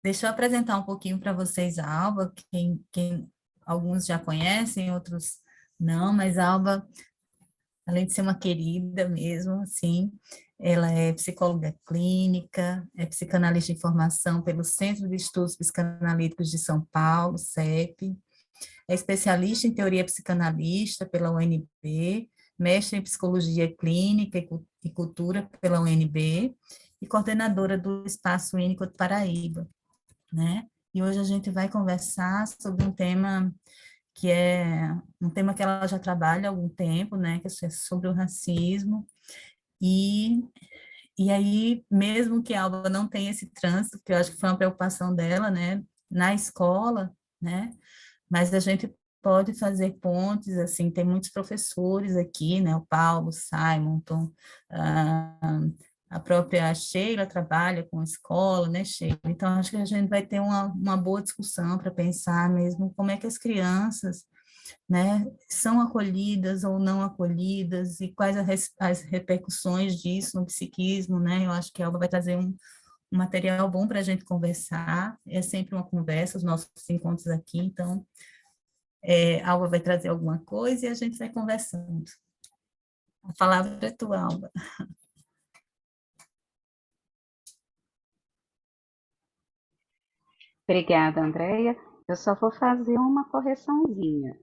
deixa eu apresentar um pouquinho para vocês a Alba, alguns já conhecem, outros não, mas a Alba, além de ser uma querida mesmo, assim, ela é psicóloga clínica, é psicanalista em formação pelo Centro de Estudos Psicanalíticos de São Paulo, CEP, é especialista em teoria psicanalista pela UNB, mestre em psicologia clínica e cultura pela UNB e coordenadora do Espaço Winnicott Paraíba, né? E hoje a gente vai conversar sobre um tema que é um tema que ela já trabalha há algum tempo, né? Que é sobre o racismo. E, e aí, mesmo que a Alba não tenha esse trânsito, que eu acho que foi uma preocupação dela, né? Na escola, né? Mas a gente pode fazer pontes, assim, tem muitos professores aqui, né, o Paulo, Simonton, a própria Sheila trabalha com escola, né, Sheila? Então, acho que a gente vai ter uma boa discussão para pensar mesmo como é que as crianças, né, são acolhidas ou não acolhidas e quais as repercussões disso no psiquismo, né? Eu acho que a Elba vai trazer um material bom para a gente conversar, é sempre uma conversa, os nossos encontros aqui, então a Alba vai trazer alguma coisa e a gente vai conversando. A palavra é tua, Alba. Obrigada, Andréia. Eu só vou fazer uma correçãozinha.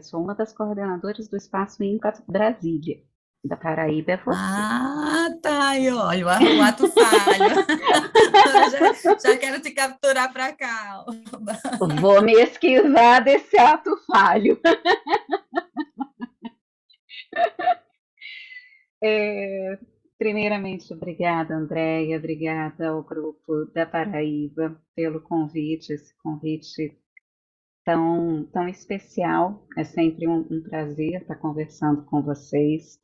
Sou uma das coordenadoras do Espaço Winnicott Brasília. Da Paraíba é você. Ah, tá aí, olha, o ato falho. Já quero te capturar para cá, Alba. Vou me esquivar desse ato falho. É, Primeiramente, obrigada, Andréia, obrigada ao grupo da Paraíba pelo convite, esse convite tão especial. É sempre um prazer estar conversando com vocês.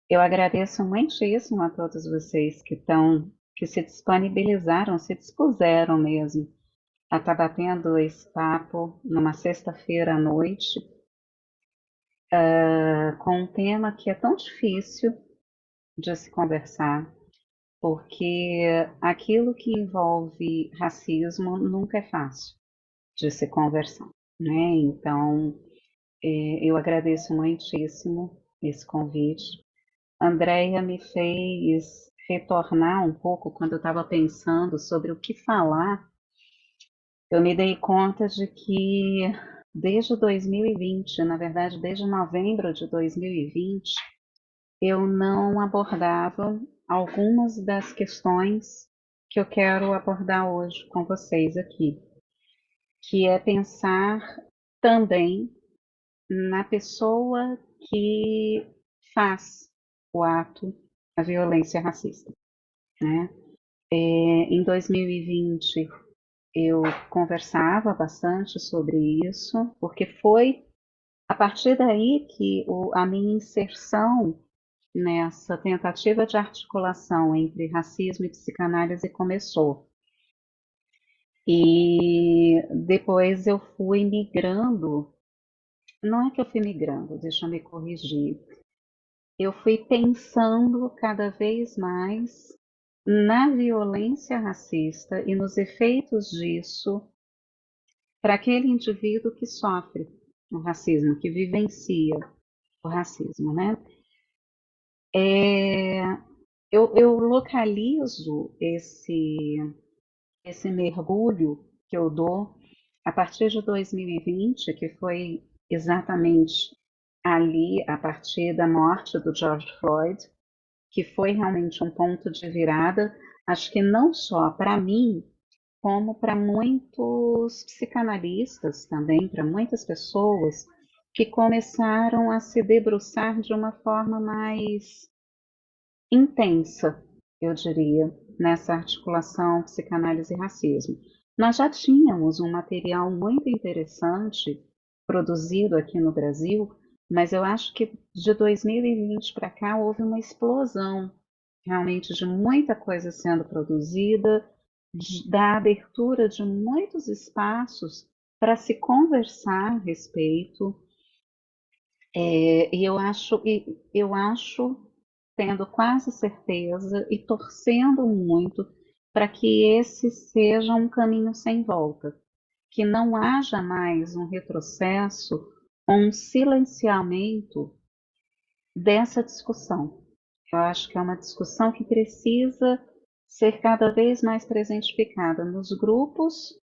Eu agradeço muitíssimo a todos vocês que se disponibilizaram, se dispuseram mesmo a estar batendo esse papo numa sexta-feira à noite, com um tema que é tão difícil de se conversar, porque aquilo que envolve racismo nunca é fácil de se conversar, né? Então, eu agradeço muitíssimo esse convite. Andréia me fez retornar um pouco quando eu estava pensando sobre o que falar. Eu me dei conta de que desde 2020, na verdade, desde novembro de 2020, eu não abordava algumas das questões que eu quero abordar hoje com vocês aqui, que é pensar também na pessoa que faz o ato, a violência racista, né? Em 2020, eu conversava bastante sobre isso, porque foi a partir daí que a minha inserção nessa tentativa de articulação entre racismo e psicanálise começou. E depois eu fui migrando, não é que eu fui migrando, deixa eu me corrigir, eu fui pensando cada vez mais na violência racista e nos efeitos disso para aquele indivíduo que sofre o racismo, que vivencia o racismo, né? É, eu localizo esse mergulho que eu dou a partir de 2020, que foi exatamente ali, a partir da morte do George Floyd, que foi realmente um ponto de virada, acho que não só para mim, como para muitos psicanalistas também, para muitas pessoas que começaram a se debruçar de uma forma mais intensa, eu diria, nessa articulação psicanálise e racismo. Nós já tínhamos um material muito interessante produzido aqui no Brasil, mas eu acho que de 2020 para cá houve uma explosão realmente de muita coisa sendo produzida, da abertura de muitos espaços para se conversar a respeito. E eu acho, tendo quase certeza e torcendo muito para que esse seja um caminho sem volta, que não haja mais um retrocesso ou um silenciamento dessa discussão. Eu acho que é uma discussão que precisa ser cada vez mais presentificada nos grupos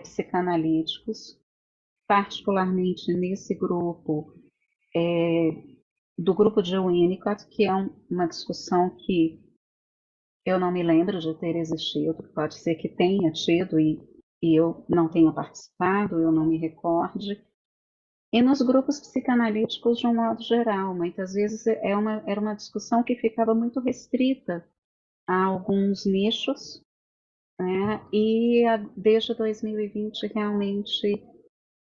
psicanalíticos, particularmente nesse grupo, do grupo de Winnicott, que é uma discussão que eu não me lembro de ter existido, pode ser que tenha tido e eu não tenha participado, eu não me recorde. E nos grupos psicanalíticos, de um modo geral, muitas vezes era uma discussão que ficava muito restrita a alguns nichos, né? Desde 2020 realmente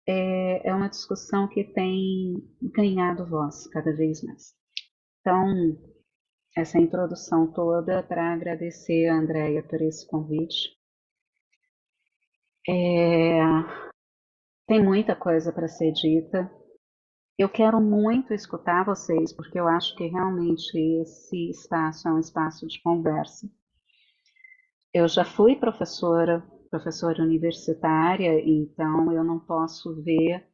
é uma discussão que tem ganhado voz cada vez mais. Então, essa introdução toda para agradecer a Andréia por esse convite. Tem muita coisa para ser dita. Eu quero muito escutar vocês, porque eu acho que realmente esse espaço é um espaço de conversa. Eu já fui professora universitária, então eu não posso ver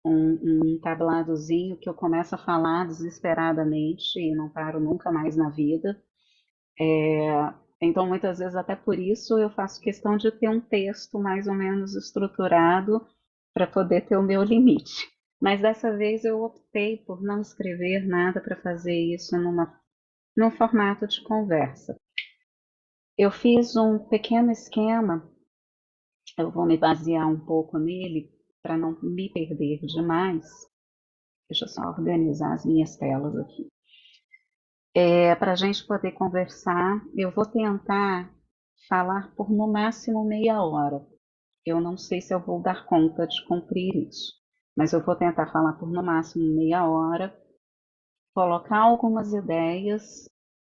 um tabladozinho que eu começo a falar desesperadamente e não paro nunca mais na vida. Então, muitas vezes, até por isso, eu faço questão de ter um texto mais ou menos estruturado para poder ter o meu limite. Mas dessa vez eu optei por não escrever nada para fazer isso num formato de conversa. Eu fiz um pequeno esquema, eu vou me basear um pouco nele para não me perder demais. Deixa eu só organizar as minhas telas aqui. Para a gente poder conversar, eu vou tentar falar por no máximo meia hora. Eu não sei se eu vou dar conta de cumprir isso, mas eu vou tentar falar por no máximo meia hora, colocar algumas ideias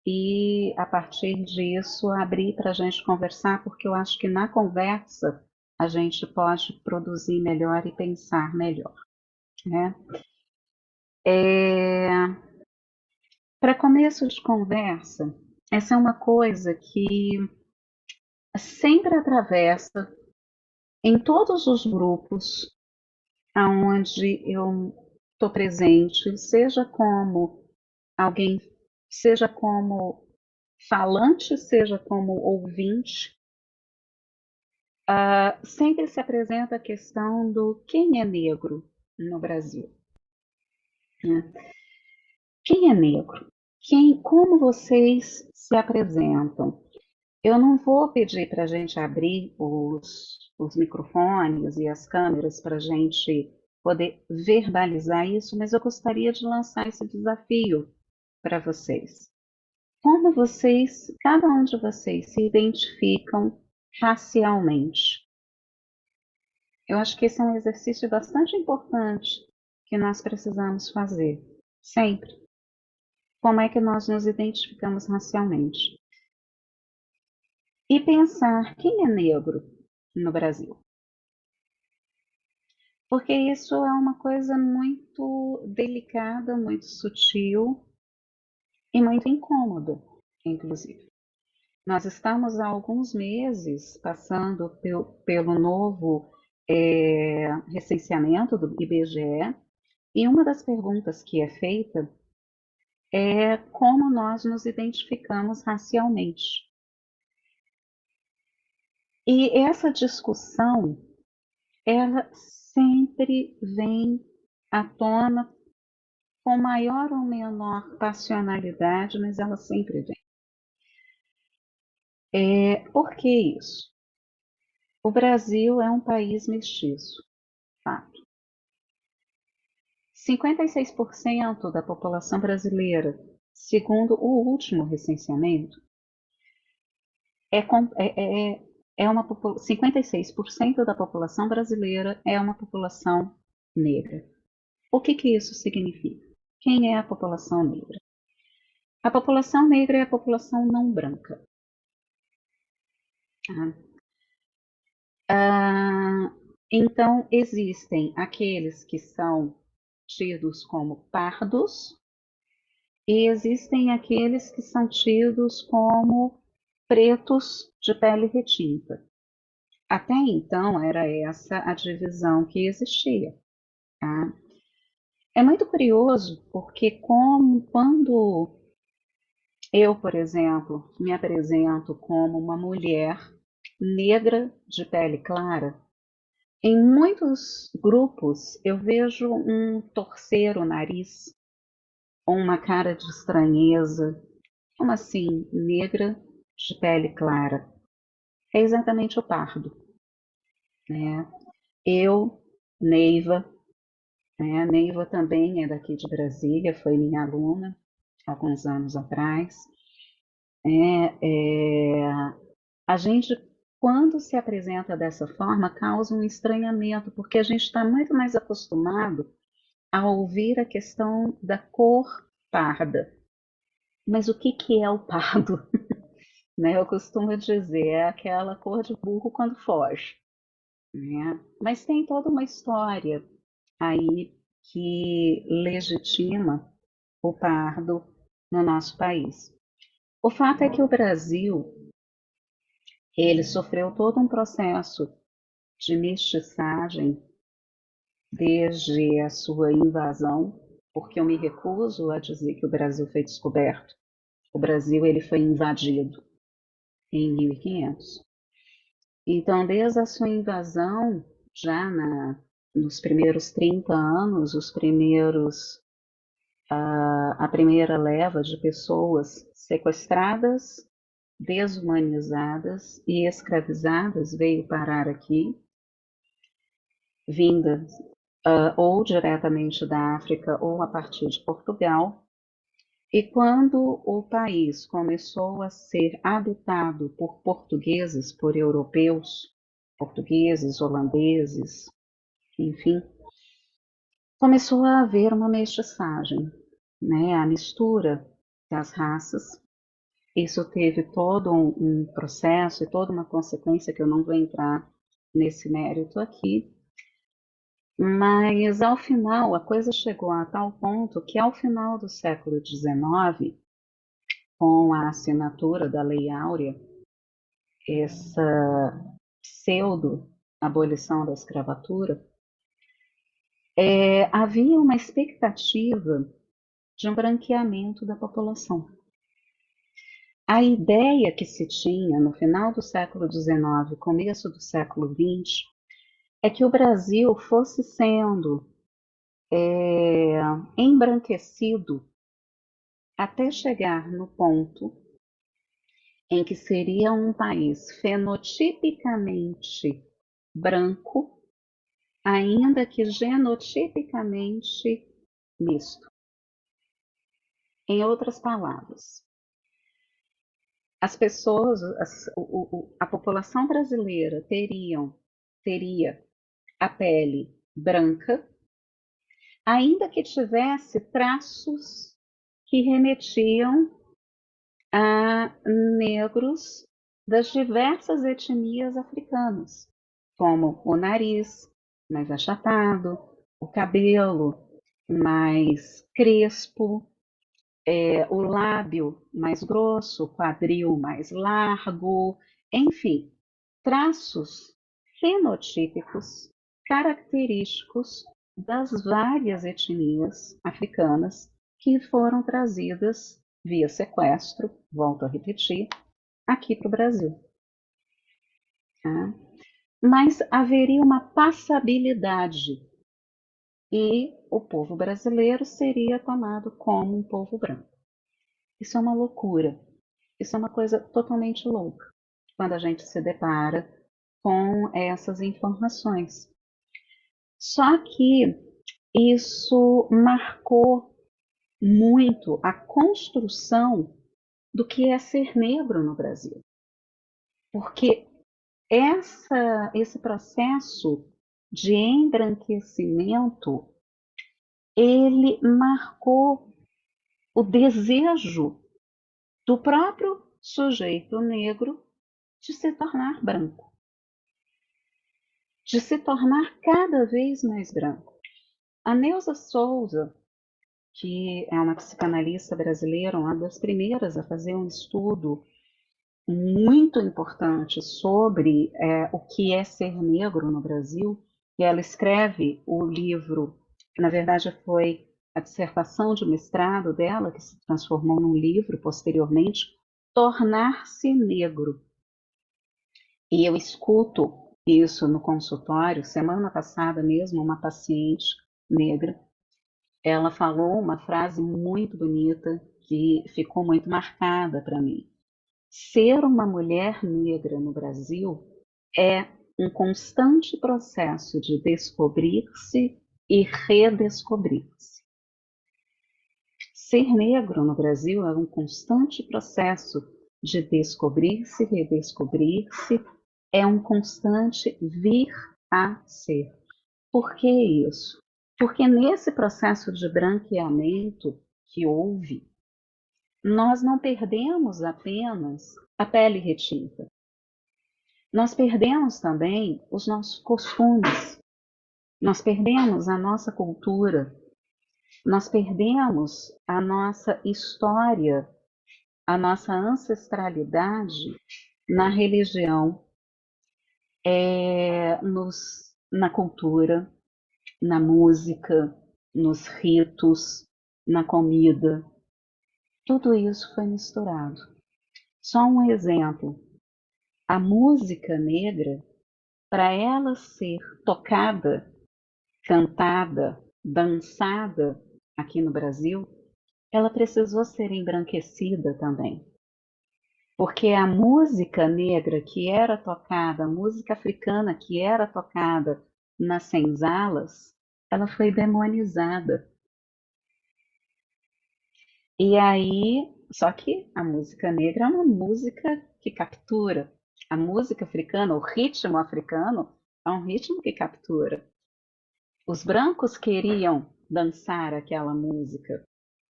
e, a partir disso, abrir para a gente conversar, porque eu acho que na conversa a gente pode produzir melhor e pensar melhor, né? Para começo de conversa, essa é uma coisa que sempre atravessa em todos os grupos aonde eu estou presente, seja como alguém, seja como falante, seja como ouvinte, sempre se apresenta a questão do quem é negro no Brasil, né? Quem é negro? Como vocês se apresentam? Eu não vou pedir para a gente abrir os microfones e as câmeras para a gente poder verbalizar isso, mas eu gostaria de lançar esse desafio para vocês. Como vocês, cada um de vocês, se identificam racialmente? Eu acho que esse é um exercício bastante importante que nós precisamos fazer, sempre. Como é que nós nos identificamos racialmente? E pensar quem é negro no Brasil. Porque isso é uma coisa muito delicada, muito sutil e muito incômoda, inclusive. Nós estamos há alguns meses passando pelo novo recenseamento do IBGE, e uma das perguntas que é feita é como nós nos identificamos racialmente. E essa discussão, ela sempre vem à tona com maior ou menor passionalidade, mas ela sempre vem. Por que isso? O Brasil é um país mestiço, fato. 56% da população brasileira, segundo o último recenseamento, 56% da população brasileira é uma população negra. O que isso significa? Quem é a população negra? A população negra é a população não branca. Então, existem aqueles que são tidos como pardos e existem aqueles que são tidos como pretos de pele retinta. Até então era essa a divisão que existia, tá? É muito curioso porque quando eu, por exemplo, me apresento como uma mulher negra de pele clara, em muitos grupos eu vejo um torcer o nariz ou uma cara de estranheza. Como assim, negra de pele clara? É exatamente o pardo, né? Eu, Neiva, né? Neiva também é daqui de Brasília, foi minha aluna alguns anos atrás. A gente, quando se apresenta dessa forma, causa um estranhamento, porque a gente está muito mais acostumado a ouvir a questão da cor parda. Mas o que que é o pardo? Né? Eu costumo dizer, é aquela cor de burro quando foge, né? Mas tem toda uma história aí que legitima o pardo no nosso país. O fato é que o Brasil, ele sofreu todo um processo de mestiçagem desde a sua invasão, porque eu me recuso a dizer que o Brasil foi descoberto. O Brasil ele foi invadido em 1500. Então, desde a sua invasão, já nos primeiros 30 anos, a primeira leva de pessoas sequestradas, desumanizadas e escravizadas veio parar aqui, vindas ou diretamente da África ou a partir de Portugal. E quando o país começou a ser habitado por portugueses, por europeus, portugueses, holandeses, enfim, começou a haver uma mestiçagem, né? A mistura das raças. Isso teve todo um processo e toda uma consequência que eu não vou entrar nesse mérito aqui, mas ao final a coisa chegou a tal ponto que ao final do século XIX, com a assinatura da Lei Áurea, essa pseudo abolição da escravatura, havia uma expectativa de um branqueamento da população. A ideia que se tinha no final do século XIX, começo do século XX, é que o Brasil fosse sendo embranquecido até chegar no ponto em que seria um país fenotipicamente branco, ainda que genotipicamente misto. Em outras palavras, as pessoas, a população brasileira teria a pele branca, ainda que tivesse traços que remetiam a negros das diversas etnias africanas, como o nariz mais achatado, o cabelo mais crespo, o lábio mais grosso, o quadril mais largo, enfim, traços fenotípicos característicos das várias etnias africanas que foram trazidas via sequestro, volto a repetir, aqui para o Brasil. Tá? Mas haveria uma passabilidade e o povo brasileiro seria tomado como um povo branco. Isso é uma loucura. Isso é uma coisa totalmente louca quando a gente se depara com essas informações. Só que isso marcou muito a construção do que é ser negro no Brasil. Porque esse processo de embranquecimento, ele marcou o desejo do próprio sujeito negro de se tornar branco, de se tornar cada vez mais branco. A Neuza Souza, que é uma psicanalista brasileira, uma das primeiras a fazer um estudo muito importante sobre o que é ser negro no Brasil, e ela escreve o livro, que na verdade foi a dissertação de mestrado dela, que se transformou num livro posteriormente, Tornar-se Negro. E eu escuto isso no consultório. Semana passada mesmo, uma paciente negra, ela falou uma frase muito bonita que ficou muito marcada para mim. Ser uma mulher negra no Brasil é um constante processo de descobrir-se e redescobrir-se. Ser negro no Brasil é um constante processo de descobrir-se, redescobrir-se, é um constante vir a ser. Por que isso? Porque nesse processo de branqueamento que houve, nós não perdemos apenas a pele retinta. Nós perdemos também os nossos costumes, nós perdemos a nossa cultura, nós perdemos a nossa história, a nossa ancestralidade na religião, na cultura, na música, nos ritos, na comida. Tudo isso foi misturado. Só um exemplo. A música negra, para ela ser tocada, cantada, dançada aqui no Brasil, ela precisou ser embranquecida também. Porque a música negra que era tocada, a música africana que era tocada nas senzalas, ela foi demonizada. E aí, só que a música negra é uma música que captura. A música africana, o ritmo africano, é um ritmo que captura. Os brancos queriam dançar aquela música,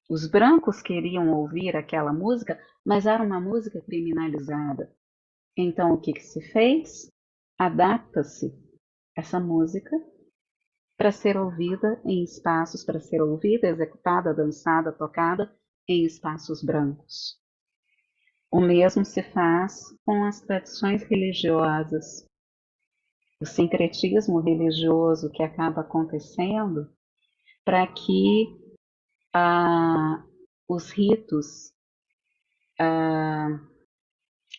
os brancos queriam ouvir aquela música, mas era uma música criminalizada. Então, o que que se fez? Adapta-se essa música para ser ouvida em espaços, para ser ouvida, executada, dançada, tocada em espaços brancos. O mesmo se faz com as tradições religiosas. O sincretismo religioso que acaba acontecendo para que os ritos,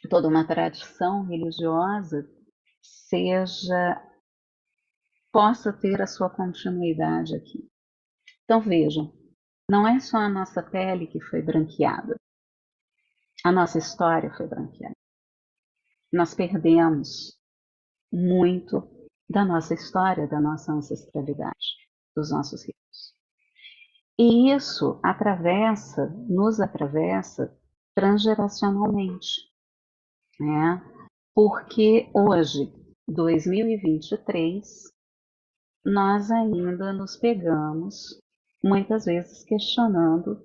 toda uma tradição religiosa possa ter a sua continuidade aqui. Então vejam, não é só a nossa pele que foi branqueada, a nossa história foi branqueada. Nós perdemos muito da nossa história, da nossa ancestralidade, dos nossos ritos. E isso nos atravessa transgeracionalmente, né? Porque hoje, 2023, nós ainda nos pegamos, muitas vezes questionando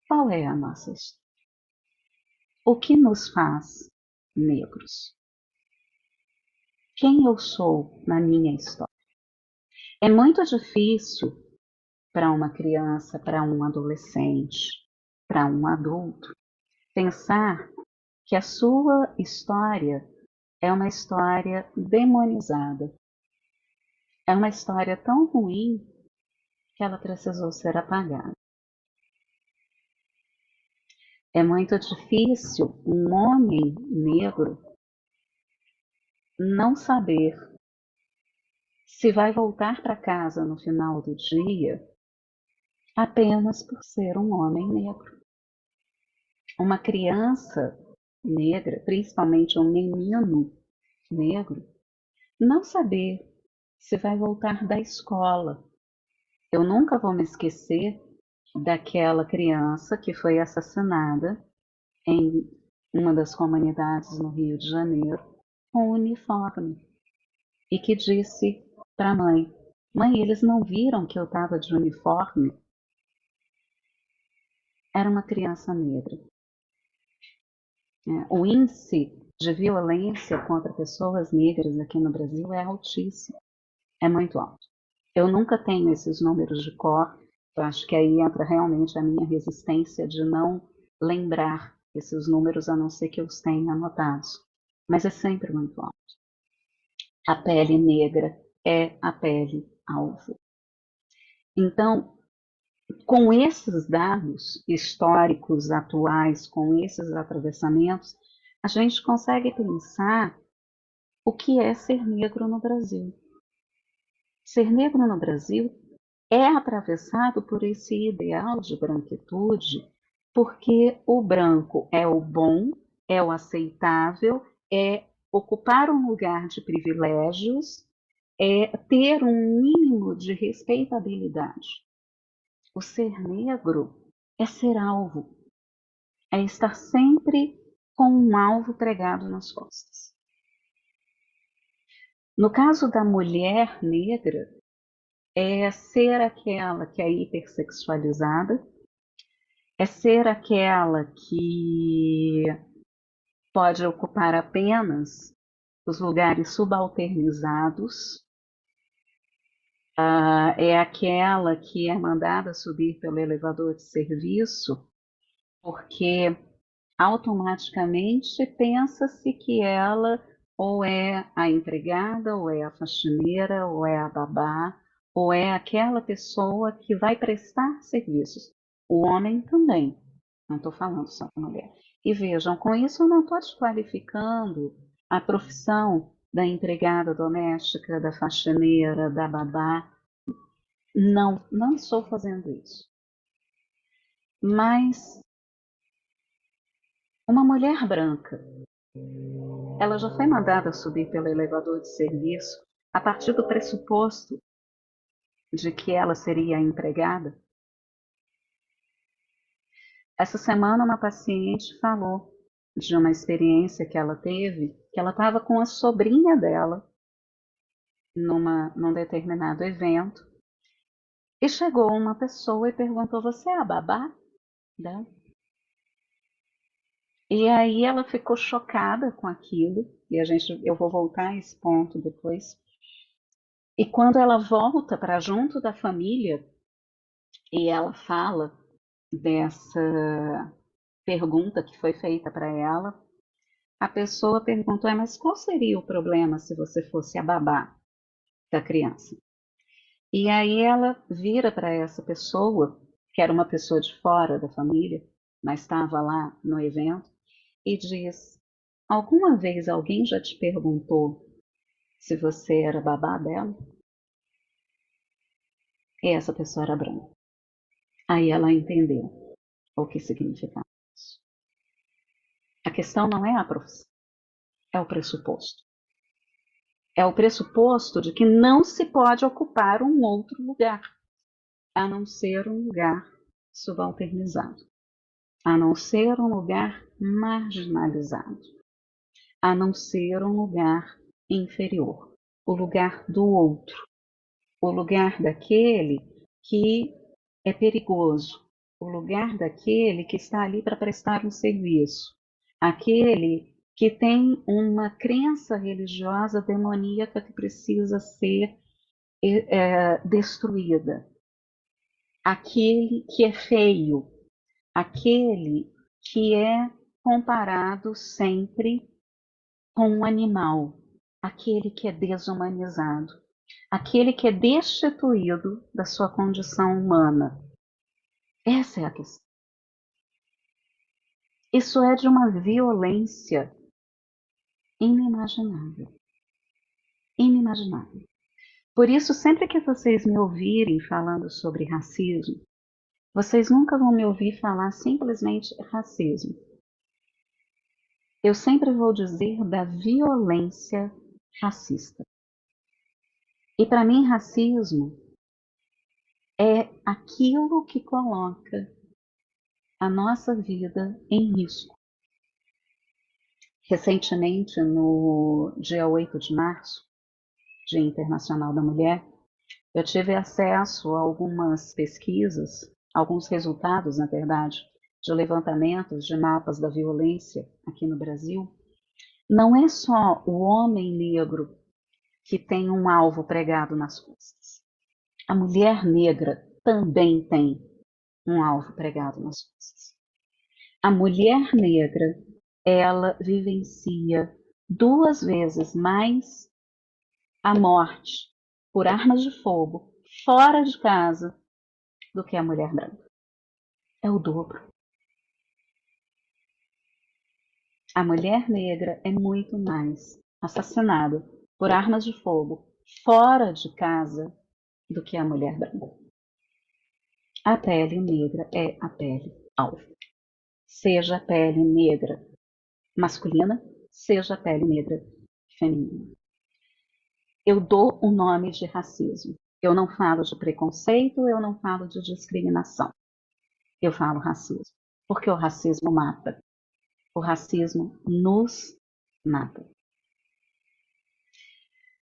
qual é a nossa história. O que nos faz negros? Quem eu sou na minha história? É muito difícil para uma criança, para um adolescente, para um adulto, pensar que a sua história é uma história demonizada. É uma história tão ruim que ela precisou ser apagada. É muito difícil um homem negro não saber se vai voltar para casa no final do dia apenas por ser um homem negro. Uma criança negra, principalmente um menino negro, não saber se vai voltar da escola. Eu nunca vou me esquecer daquela criança que foi assassinada em uma das comunidades no Rio de Janeiro com uniforme e que disse para a mãe: Mãe, eles não viram que eu estava de uniforme? Era uma criança negra. O índice de violência contra pessoas negras aqui no Brasil é altíssimo, é muito alto. Eu nunca tenho esses números de cor, eu acho que aí entra realmente a minha resistência de não lembrar esses números, a não ser que eu os tenha anotados, mas é sempre muito alto. A pele negra é a pele alvo. Então, com esses dados históricos atuais, com esses atravessamentos, a gente consegue pensar o que é ser negro no Brasil. Ser negro no Brasil é atravessado por esse ideal de branquitude, porque o branco é o bom, é o aceitável, é ocupar um lugar de privilégios, é ter um mínimo de respeitabilidade. O ser negro é ser alvo, é estar sempre com um alvo pregado nas costas. No caso da mulher negra, é ser aquela que é hipersexualizada, é ser aquela que pode ocupar apenas os lugares subalternizados, é aquela que é mandada subir pelo elevador de serviço, porque automaticamente pensa-se que ela ou é a empregada, ou é a faxineira, ou é a babá, ou é aquela pessoa que vai prestar serviços. O homem também, não estou falando só da mulher. E vejam, com isso eu não estou desqualificando a profissão da empregada doméstica, da faxineira, da babá. Não, não estou fazendo isso. Mas uma mulher branca, ela já foi mandada subir pelo elevador de serviço a partir do pressuposto de que ela seria a empregada. Essa semana, uma paciente falou de uma experiência que ela teve, que ela estava com a sobrinha dela num determinado evento, e chegou uma pessoa e perguntou: "Você é a babá dela?" E aí ela ficou chocada com aquilo, e eu vou voltar a esse ponto depois. E quando ela volta para junto da família e ela fala dessa pergunta que foi feita para ela, a pessoa perguntou: mas qual seria o problema se você fosse a babá da criança? E aí ela vira para essa pessoa, que era uma pessoa de fora da família, mas estava lá no evento, e diz: alguma vez alguém já te perguntou se você era babá dela? E essa pessoa era branca. Aí ela entendeu o que significava isso. A questão não é a profissão, é o pressuposto. É o pressuposto de que não se pode ocupar um outro lugar, a não ser um lugar subalternizado, a não ser um lugar marginalizado, a não ser um lugar inferior, o lugar do outro, o lugar daquele que é perigoso, o lugar daquele que está ali para prestar um serviço, aquele que tem uma crença religiosa demoníaca que precisa ser destruída, aquele que é feio, aquele que é comparado sempre com um animal, aquele que é desumanizado, aquele que é destituído da sua condição humana. Essa é a questão. Isso é de uma violência inimaginável. Inimaginável. Por isso, sempre que vocês me ouvirem falando sobre racismo, vocês nunca vão me ouvir falar simplesmente racismo. Eu sempre vou dizer da violência racista. E para mim, racismo é aquilo que coloca a nossa vida em risco. Recentemente, no dia 8 de março, Dia Internacional da Mulher, eu tive acesso a algumas pesquisas, alguns resultados, na verdade, de levantamentos de mapas da violência aqui no Brasil. Não é só o homem negro que tem um alvo pregado nas costas. A mulher negra também tem um alvo pregado nas costas. A mulher negra, ela vivencia 2 vezes mais a morte por armas de fogo fora de casa do que a mulher branca. É o dobro. A mulher negra é muito mais assassinada por armas de fogo fora de casa do que a mulher branca. A pele negra é a pele alvo. Seja a pele negra masculina, seja a pele negra feminina. Eu dou o nome de racismo. Eu não falo de preconceito, eu não falo de discriminação. Eu falo racismo. Porque o racismo mata. O racismo nos mata.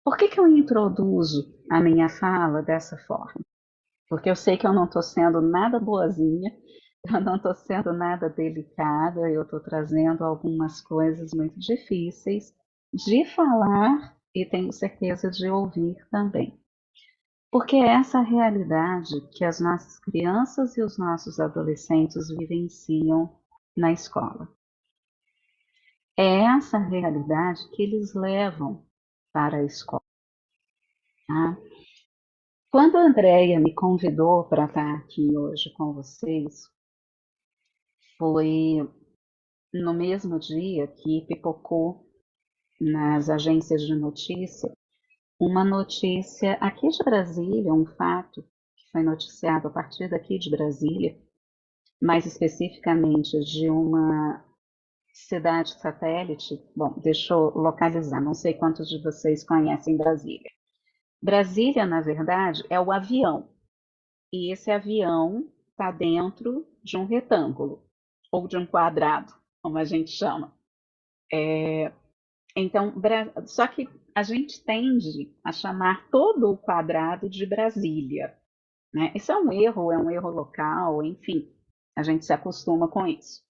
Por que eu introduzo a minha fala dessa forma? Porque eu sei que eu não estou sendo nada boazinha, eu não estou sendo nada delicada, eu estou trazendo algumas coisas muito difíceis de falar e tenho certeza de ouvir também. Porque é essa realidade que as nossas crianças e os nossos adolescentes vivenciam na escola. É essa realidade que eles levam para a escola. Tá? Quando a Andrea me convidou para estar aqui hoje com vocês, foi no mesmo dia que pipocou nas agências de notícia uma notícia aqui de Brasília, um fato que foi noticiado a partir daqui de Brasília, mais especificamente de uma cidade satélite. Bom, deixa eu localizar, não sei quantos de vocês conhecem Brasília. Brasília, na verdade, é o avião. E esse avião está dentro de um retângulo, ou de um quadrado, como a gente chama. Então, só que a gente tende a chamar todo o quadrado de Brasília, né? Isso é um erro local, enfim, a gente se acostuma com isso.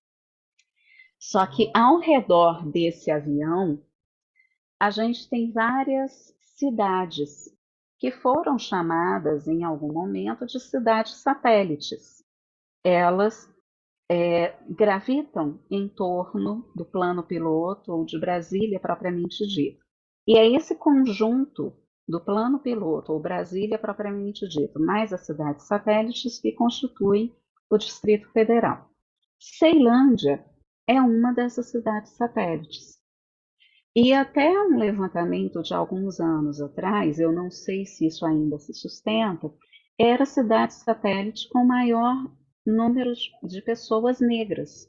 Só que ao redor desse avião, a gente tem várias cidades que foram chamadas em algum momento de cidades satélites. Elas gravitam em torno do plano piloto ou de Brasília propriamente dito. E é esse conjunto do plano piloto ou Brasília propriamente dito, mais as cidades satélites que constituem o Distrito Federal. Ceilândia é uma dessas cidades satélites. E até um levantamento de alguns anos atrás, eu não sei se isso ainda se sustenta, era a cidade satélite com maior número de pessoas negras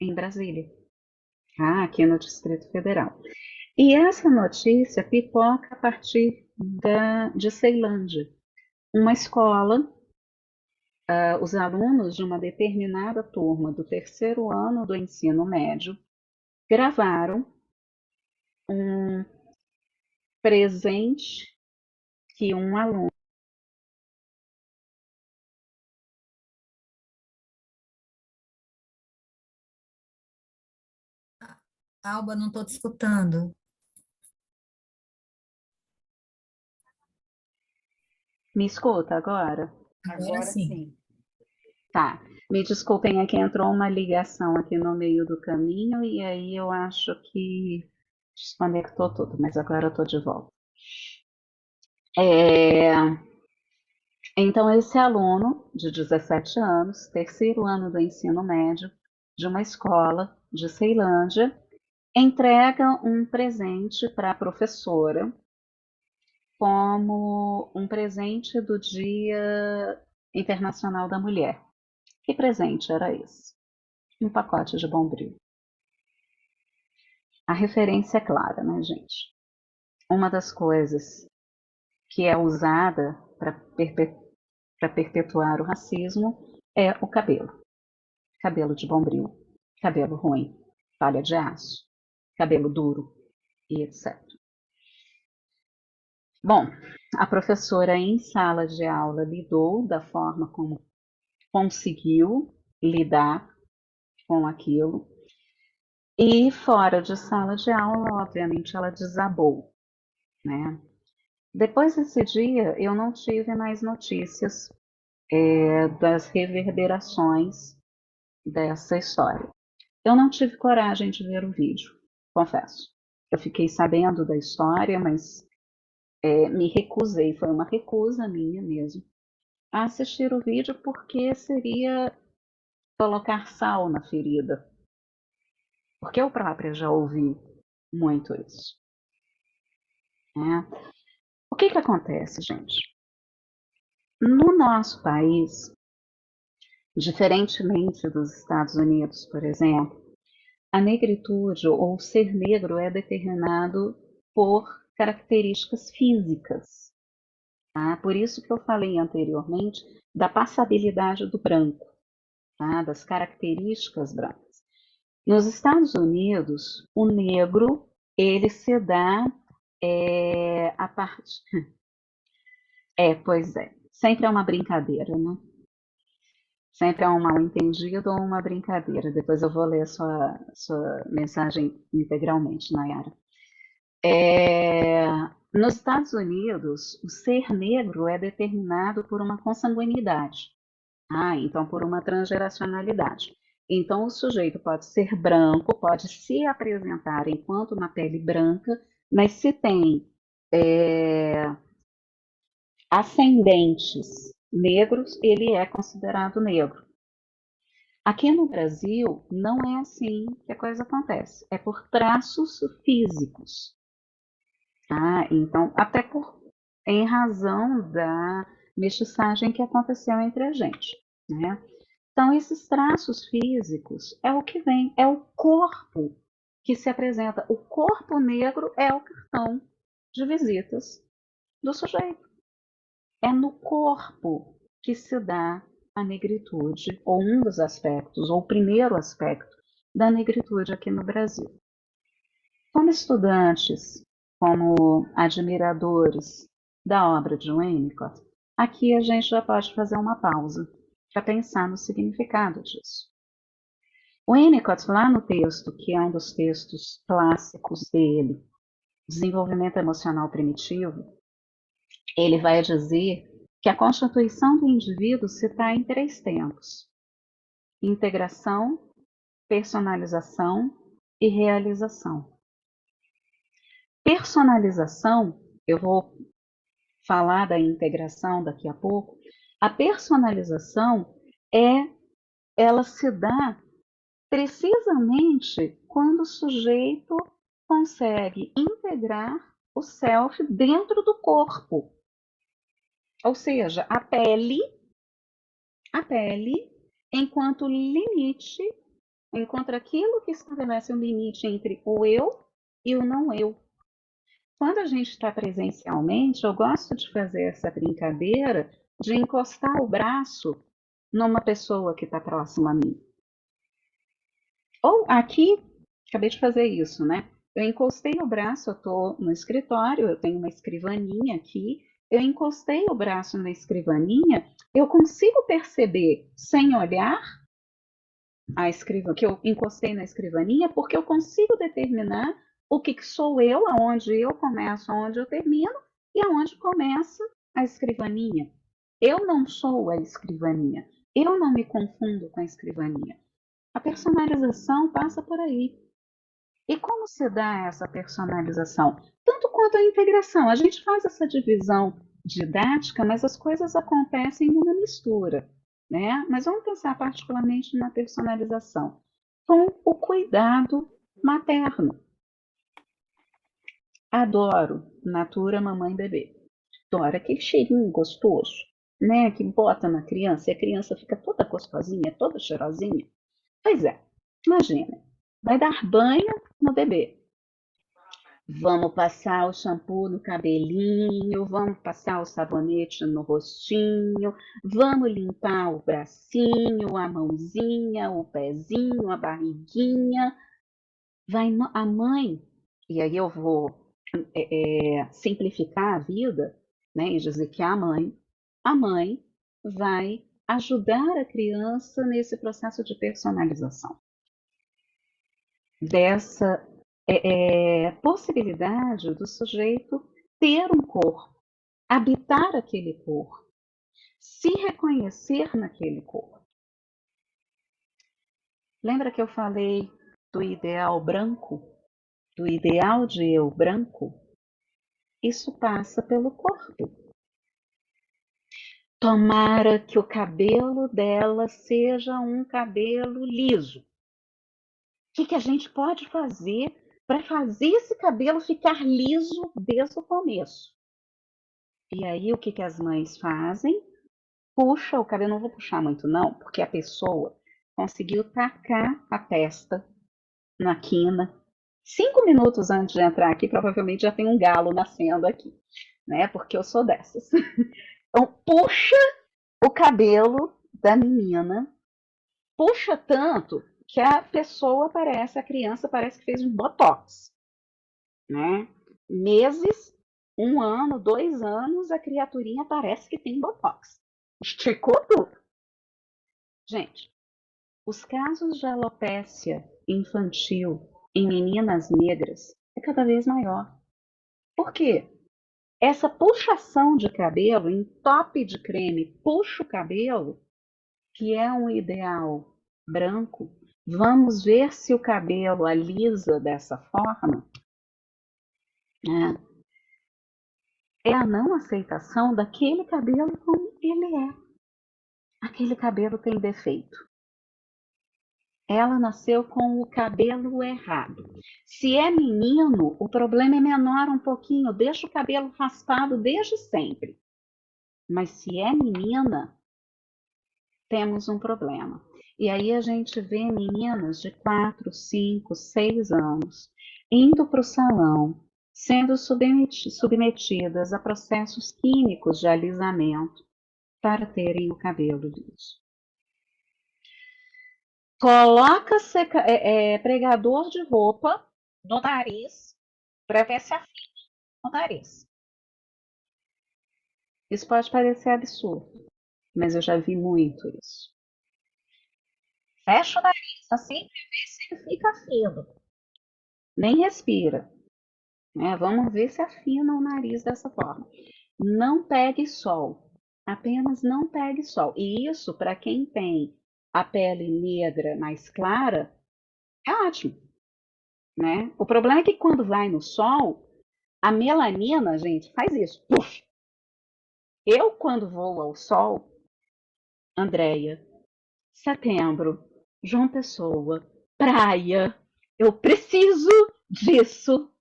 em Brasília, tá? Aqui no Distrito Federal. E essa notícia pipoca a partir de Ceilândia, uma escola, os alunos de uma determinada turma do terceiro ano do ensino médio gravaram um presente que um aluno. Alba, não estou te escutando. Me escuta agora? Agora sim. Tá. Me desculpem, é que entrou uma ligação aqui no meio do caminho e aí eu acho que desconectou tudo, mas agora eu estou de volta. É, Então, esse aluno de 17 anos, terceiro ano do ensino médio, de uma escola de Ceilândia, entrega um presente para a professora como um presente do Dia Internacional da Mulher. Que presente era esse? Um pacote de Bombril. A referência é clara, né, gente? Uma das coisas que é usada para perpetuar o racismo é o cabelo. Cabelo de Bombril, cabelo ruim, palha de aço, cabelo duro e etc. Bom, a professora em sala de aula lidou da forma como conseguiu lidar com aquilo. E fora de sala de aula, obviamente, ela desabou, né? Depois desse dia, eu não tive mais notícias das reverberações dessa história. Eu não tive coragem de ver o vídeo, confesso. Eu fiquei sabendo da história, mas me recusei, foi uma recusa minha mesmo, a assistir o vídeo porque seria colocar sal na ferida. Porque eu própria já ouvi muito isso. Né? O que acontece, gente? No nosso país, diferentemente dos Estados Unidos, por exemplo, a negritude ou ser negro é determinado por características físicas. Tá? Por isso que eu falei anteriormente da passabilidade do branco, tá? Das características brancas. Nos Estados Unidos, o negro ele se dá a parte. Pois é. Sempre é uma brincadeira, né? Sempre é um mal-entendido ou uma brincadeira. Depois eu vou ler a sua mensagem integralmente, Nayara. Nos Estados Unidos, o ser negro é determinado por uma consanguinidade. Então por uma transgeracionalidade. Então o sujeito pode ser branco, pode se apresentar enquanto uma pele branca, mas se tem ascendentes negros, ele é considerado negro. Aqui no Brasil, não é assim que a coisa acontece. É por traços físicos. Tá? Então, em razão da mestiçagem que aconteceu entre a gente. Né? Então, esses traços físicos é o que vem, é o corpo que se apresenta. O corpo negro é o cartão de visitas do sujeito. É no corpo que se dá a negritude, ou um dos aspectos, ou o primeiro aspecto da negritude aqui no Brasil. Como estudantes, como admiradores da obra de Winnicott, aqui a gente já pode fazer uma pausa para pensar no significado disso. Winnicott, lá no texto, que é um dos textos clássicos dele, Desenvolvimento Emocional Primitivo, ele vai dizer que a constituição do indivíduo se dá em 3 tempos: integração, personalização e realização. Personalização, eu vou falar da integração daqui a pouco. A personalização ela se dá precisamente quando o sujeito consegue integrar o self dentro do corpo. Ou seja, a pele, enquanto limite, enquanto aquilo que estabelece um limite entre o eu e o não eu. Quando a gente está presencialmente, eu gosto de fazer essa brincadeira de encostar o braço numa pessoa que está próxima a mim. Ou aqui, acabei de fazer isso, né? Eu encostei o braço, eu estou no escritório, eu tenho uma escrivaninha aqui, eu encostei o braço na escrivaninha, eu consigo perceber, sem olhar, que eu encostei na escrivaninha, porque eu consigo determinar o que sou eu, aonde eu começo, aonde eu termino, e aonde começa a escrivaninha. Eu não sou a escrivaninha, eu não me confundo com a escrivaninha. A personalização passa por aí. E como se dá essa personalização? Tanto quanto a integração. A gente faz essa divisão didática, mas as coisas acontecem numa mistura. Né? Mas vamos pensar particularmente na personalização, com o cuidado materno. Adoro Natura Mamãe Bebê. Adoro aquele cheirinho gostoso, né? Que bota na criança e a criança fica toda gostosinha, toda cheirosinha. Pois é, imagina, vai dar banho no bebê. Vamos passar o shampoo no cabelinho, vamos passar o sabonete no rostinho, vamos limpar o bracinho, a mãozinha, o pezinho, a barriguinha. A mãe, e aí eu vou simplificar a vida, né, e dizer que a mãe vai ajudar a criança nesse processo de personalização. Dessa possibilidade do sujeito ter um corpo, habitar aquele corpo, se reconhecer naquele corpo. Lembra que eu falei do ideal branco? Do ideal de eu branco? Isso passa pelo corpo. Tomara que o cabelo dela seja um cabelo liso. O que a gente pode fazer para fazer esse cabelo ficar liso desde o começo? E aí, o que as mães fazem? Puxa o cabelo, não vou puxar muito não, porque a pessoa conseguiu tacar a testa na quina. 5 minutos antes de entrar aqui, provavelmente já tem um galo nascendo aqui, né? Porque eu sou dessas. Então, puxa o cabelo da menina, puxa tanto que a pessoa parece, a criança parece que fez um botox, né? Meses, 1 ano, 2 anos, a criaturinha parece que tem botox. Esticou tudo. Gente, os casos de alopécia infantil em meninas negras é cada vez maior. Por quê? Essa puxação de cabelo, entope de creme, puxa o cabelo, que é um ideal branco. Vamos ver se o cabelo alisa dessa forma, né? É a não aceitação daquele cabelo como ele é. Aquele cabelo tem defeito. Ela nasceu com o cabelo errado. Se é menino, o problema é menor um pouquinho, deixa o cabelo raspado desde sempre. Mas se é menina, temos um problema. E aí a gente vê meninas de 4, 5, 6 anos indo para o salão, sendo submetidas a processos químicos de alisamento para terem o cabelo liso. Coloca pregador de roupa no nariz para ver se afina o nariz. Isso pode parecer absurdo, mas eu já vi muito isso. Fecha o nariz assim para ver se ele fica fino. Nem respira, né? Vamos ver se afina o nariz dessa forma. Não pegue sol, apenas não pegue sol. E isso, para quem tem a pele negra mais clara, é ótimo, né? O problema é que quando vai no sol, a melanina, gente, faz isso. Puf! Eu, quando vou ao sol, Andréia, setembro, João Pessoa, praia, eu preciso disso.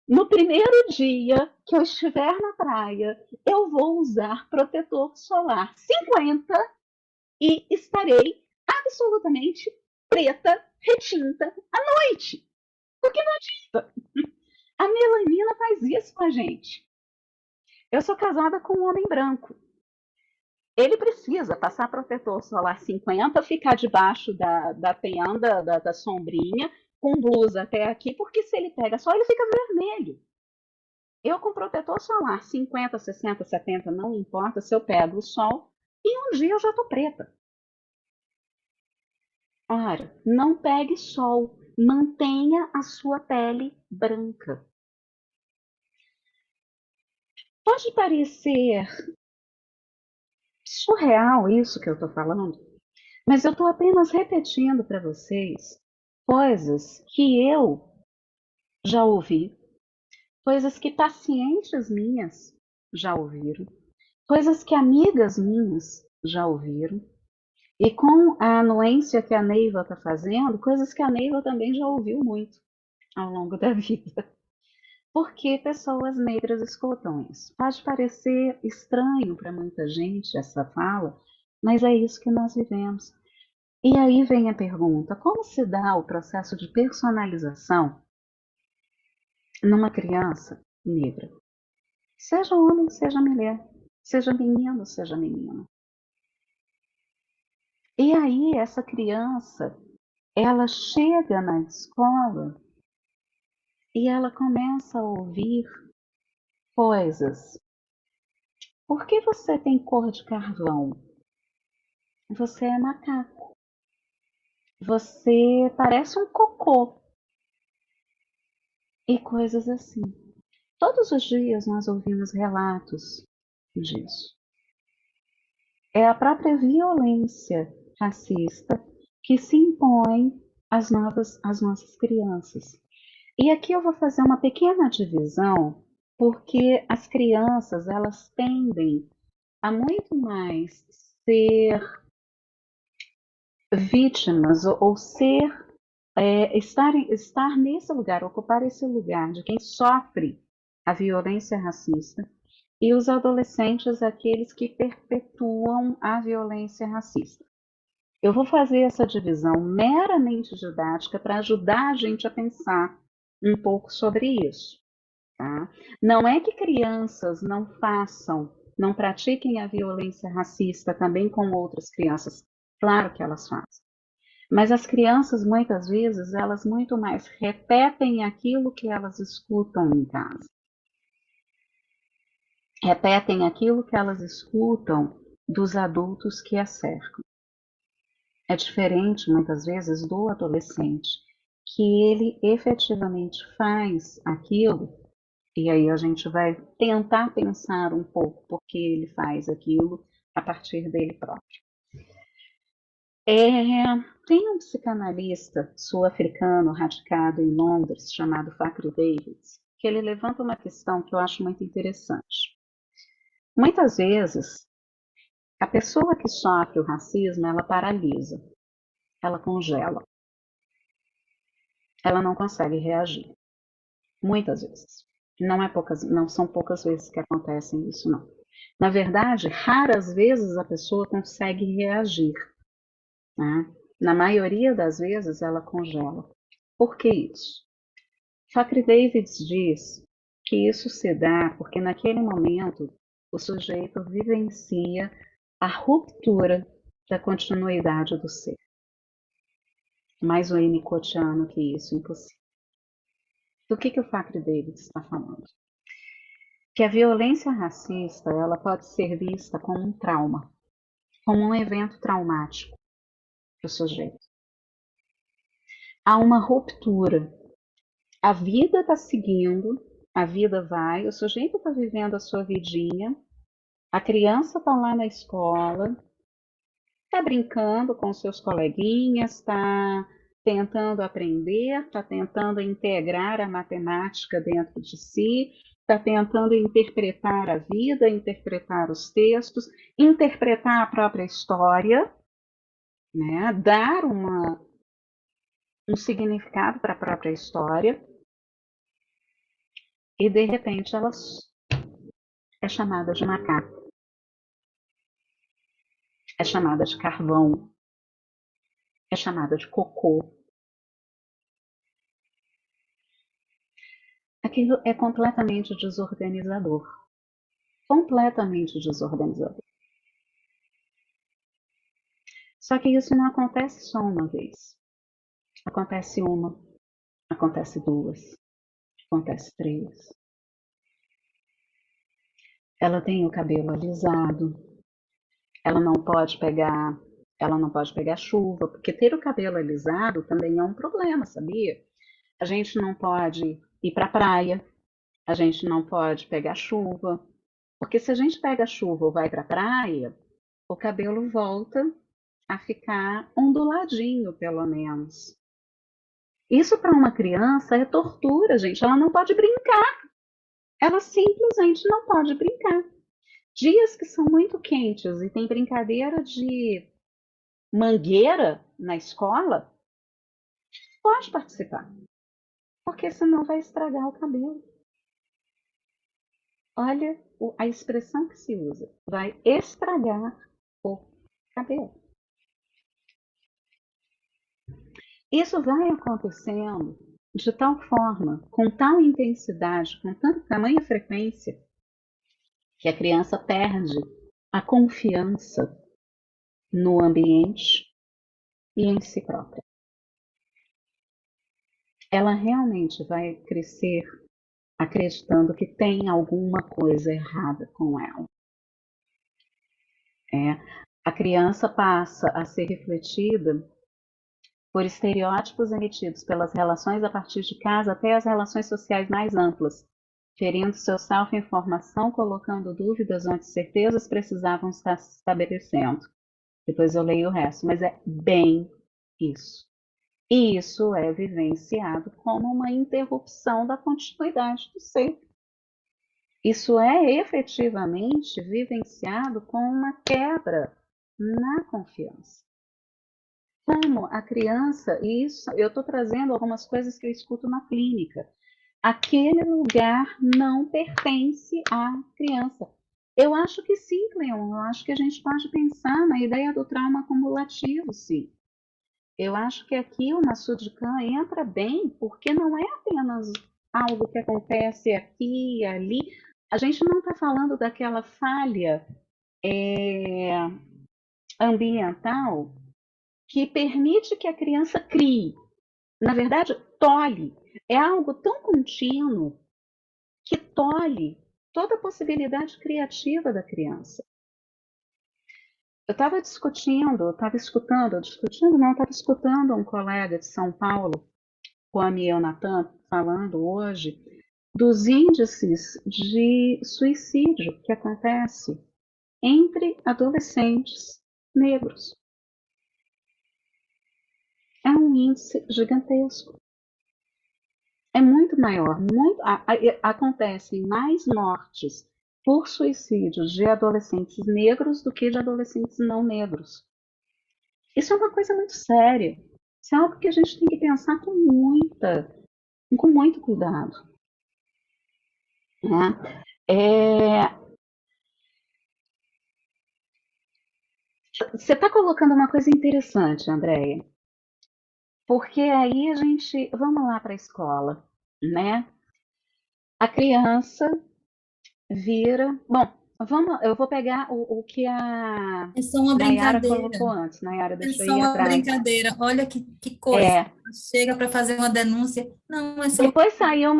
No primeiro dia que eu estiver na praia, eu vou usar protetor solar 50 e estarei absolutamente preta, retinta à noite. Porque não adianta. A melanina faz isso com a gente. Eu sou casada com um homem branco. Ele precisa passar protetor solar 50, ficar debaixo da tenda, da sombrinha, com blusa até aqui, porque se ele pega sol, ele fica vermelho. Eu com protetor solar 50, 60, 70, não importa se eu pego o sol, e um dia eu já tô preta. Ora, não pegue sol, mantenha a sua pele branca. Pode parecer surreal isso que eu estou falando, mas eu estou apenas repetindo para vocês coisas que eu já ouvi, coisas que pacientes minhas já ouviram, coisas que amigas minhas já ouviram, e com a anuência que a Neiva está fazendo, coisas que a Neiva também já ouviu muito ao longo da vida. Porque pessoas negras escutam isso. Pode parecer estranho para muita gente essa fala, mas é isso que nós vivemos. E aí vem a pergunta: como se dá o processo de personalização numa criança negra? Seja homem, seja mulher, seja menino, seja menina. E aí essa criança, ela chega na escola e ela começa a ouvir coisas. Por que você tem cor de carvão? Você é macaco. Você parece um cocô. E coisas assim. Todos os dias nós ouvimos relatos disso. É a própria violência racista que se impõe as nossas crianças. E aqui eu vou fazer uma pequena divisão, porque as crianças, elas tendem a muito mais ser vítimas ou ser estar nesse lugar, ocupar esse lugar de quem sofre a violência racista, e os adolescentes, aqueles que perpetuam a violência racista. Eu vou fazer essa divisão meramente didática para ajudar a gente a pensar um pouco sobre isso. Tá? Não é que crianças não façam, não pratiquem a violência racista também com outras crianças. Claro que elas fazem. Mas as crianças, muitas vezes, elas muito mais repetem aquilo que elas escutam em casa. Repetem aquilo que elas escutam dos adultos que as cercam. É diferente, muitas vezes, do adolescente, que ele efetivamente faz aquilo, e aí a gente vai tentar pensar um pouco por que ele faz aquilo a partir dele próprio. Tem um psicanalista sul-africano radicado em Londres, chamado Thackeray Davis, que ele levanta uma questão que eu acho muito interessante. Muitas vezes, a pessoa que sofre o racismo, ela paralisa, ela congela, ela não consegue reagir. Muitas vezes. Não são poucas vezes que acontece isso, não. Na verdade, raras vezes a pessoa consegue reagir. Né? Na maioria das vezes, ela congela. Por que isso? Thackeray Davis diz que isso se dá porque naquele momento o sujeito vivencia a ruptura da continuidade do ser. Mais winnicottiano que isso, impossível. Do que o Thackeray Davis está falando? Que a violência racista ela pode ser vista como um trauma, como um evento traumático para o sujeito. Há uma ruptura. A vida está seguindo, a vida vai, o sujeito está vivendo a sua vidinha, a criança está lá na escola, está brincando com seus coleguinhas, está tentando aprender, está tentando integrar a matemática dentro de si, está tentando interpretar a vida, interpretar os textos, interpretar a própria história, né? Dar um significado para a própria história, e de repente ela é chamada de macaco, é chamada de carvão, é chamada de cocô. Aquilo é completamente desorganizador. Completamente desorganizador. Só que isso não acontece só uma vez. Acontece uma, acontece duas, acontece três. Ela tem o cabelo alisado, ela não pode pegar chuva, porque ter o cabelo alisado também é um problema, sabia? A gente não pode ir para a praia, a gente não pode pegar chuva, porque se a gente pega chuva ou vai para a praia, o cabelo volta a ficar onduladinho, pelo menos. Isso para uma criança é tortura, gente. Ela não pode brincar. Ela simplesmente não pode brincar. Dias que são muito quentes e tem brincadeira de mangueira na escola, pode participar, porque senão vai estragar o cabelo. Olha a expressão que se usa, vai estragar o cabelo. Isso vai acontecendo de tal forma, com tal intensidade, com tamanha frequência, que a criança perde a confiança no ambiente e em si própria. Ela realmente vai crescer acreditando que tem alguma coisa errada com ela. A criança passa a ser refletida por estereótipos emitidos pelas relações a partir de casa até as relações sociais mais amplas, ferindo seu self-informação, colocando dúvidas onde certezas precisavam estar se estabelecendo. Depois eu leio o resto, mas é bem isso. E isso é vivenciado como uma interrupção da continuidade do ser. Isso é efetivamente vivenciado como uma quebra na confiança. Como a criança, e isso eu estou trazendo algumas coisas que eu escuto na clínica. Aquele lugar não pertence à criança. Eu acho que sim, Cleon. Eu acho que a gente pode pensar na ideia do trauma acumulativo, sim. Eu acho que aqui o Massoud Khan entra bem, porque não é apenas algo que acontece aqui e ali. A gente não está falando daquela falha ambiental que permite que a criança crie. Na verdade, tolhe. É algo tão contínuo que tolhe toda a possibilidade criativa da criança. Eu estava escutando um colega de São Paulo, o Amiel Natan, falando hoje dos índices de suicídio que acontece entre adolescentes negros. É um índice gigantesco. É muito maior. Acontecem mais mortes por suicídios de adolescentes negros do que de adolescentes não negros. Isso é uma coisa muito séria. Isso é algo que a gente tem que pensar com muito cuidado. Né? Você está colocando uma coisa interessante, Andréia, porque aí a gente, vamos lá para a escola, né? A criança vira, bom, eu vou pegar o que a É só uma Nayara brincadeira. colocou antes. Nayara, É deixa eu só ir uma atrás. brincadeira. Olha que coisa. É, Chega para fazer uma denúncia. Não, é só. depois saiu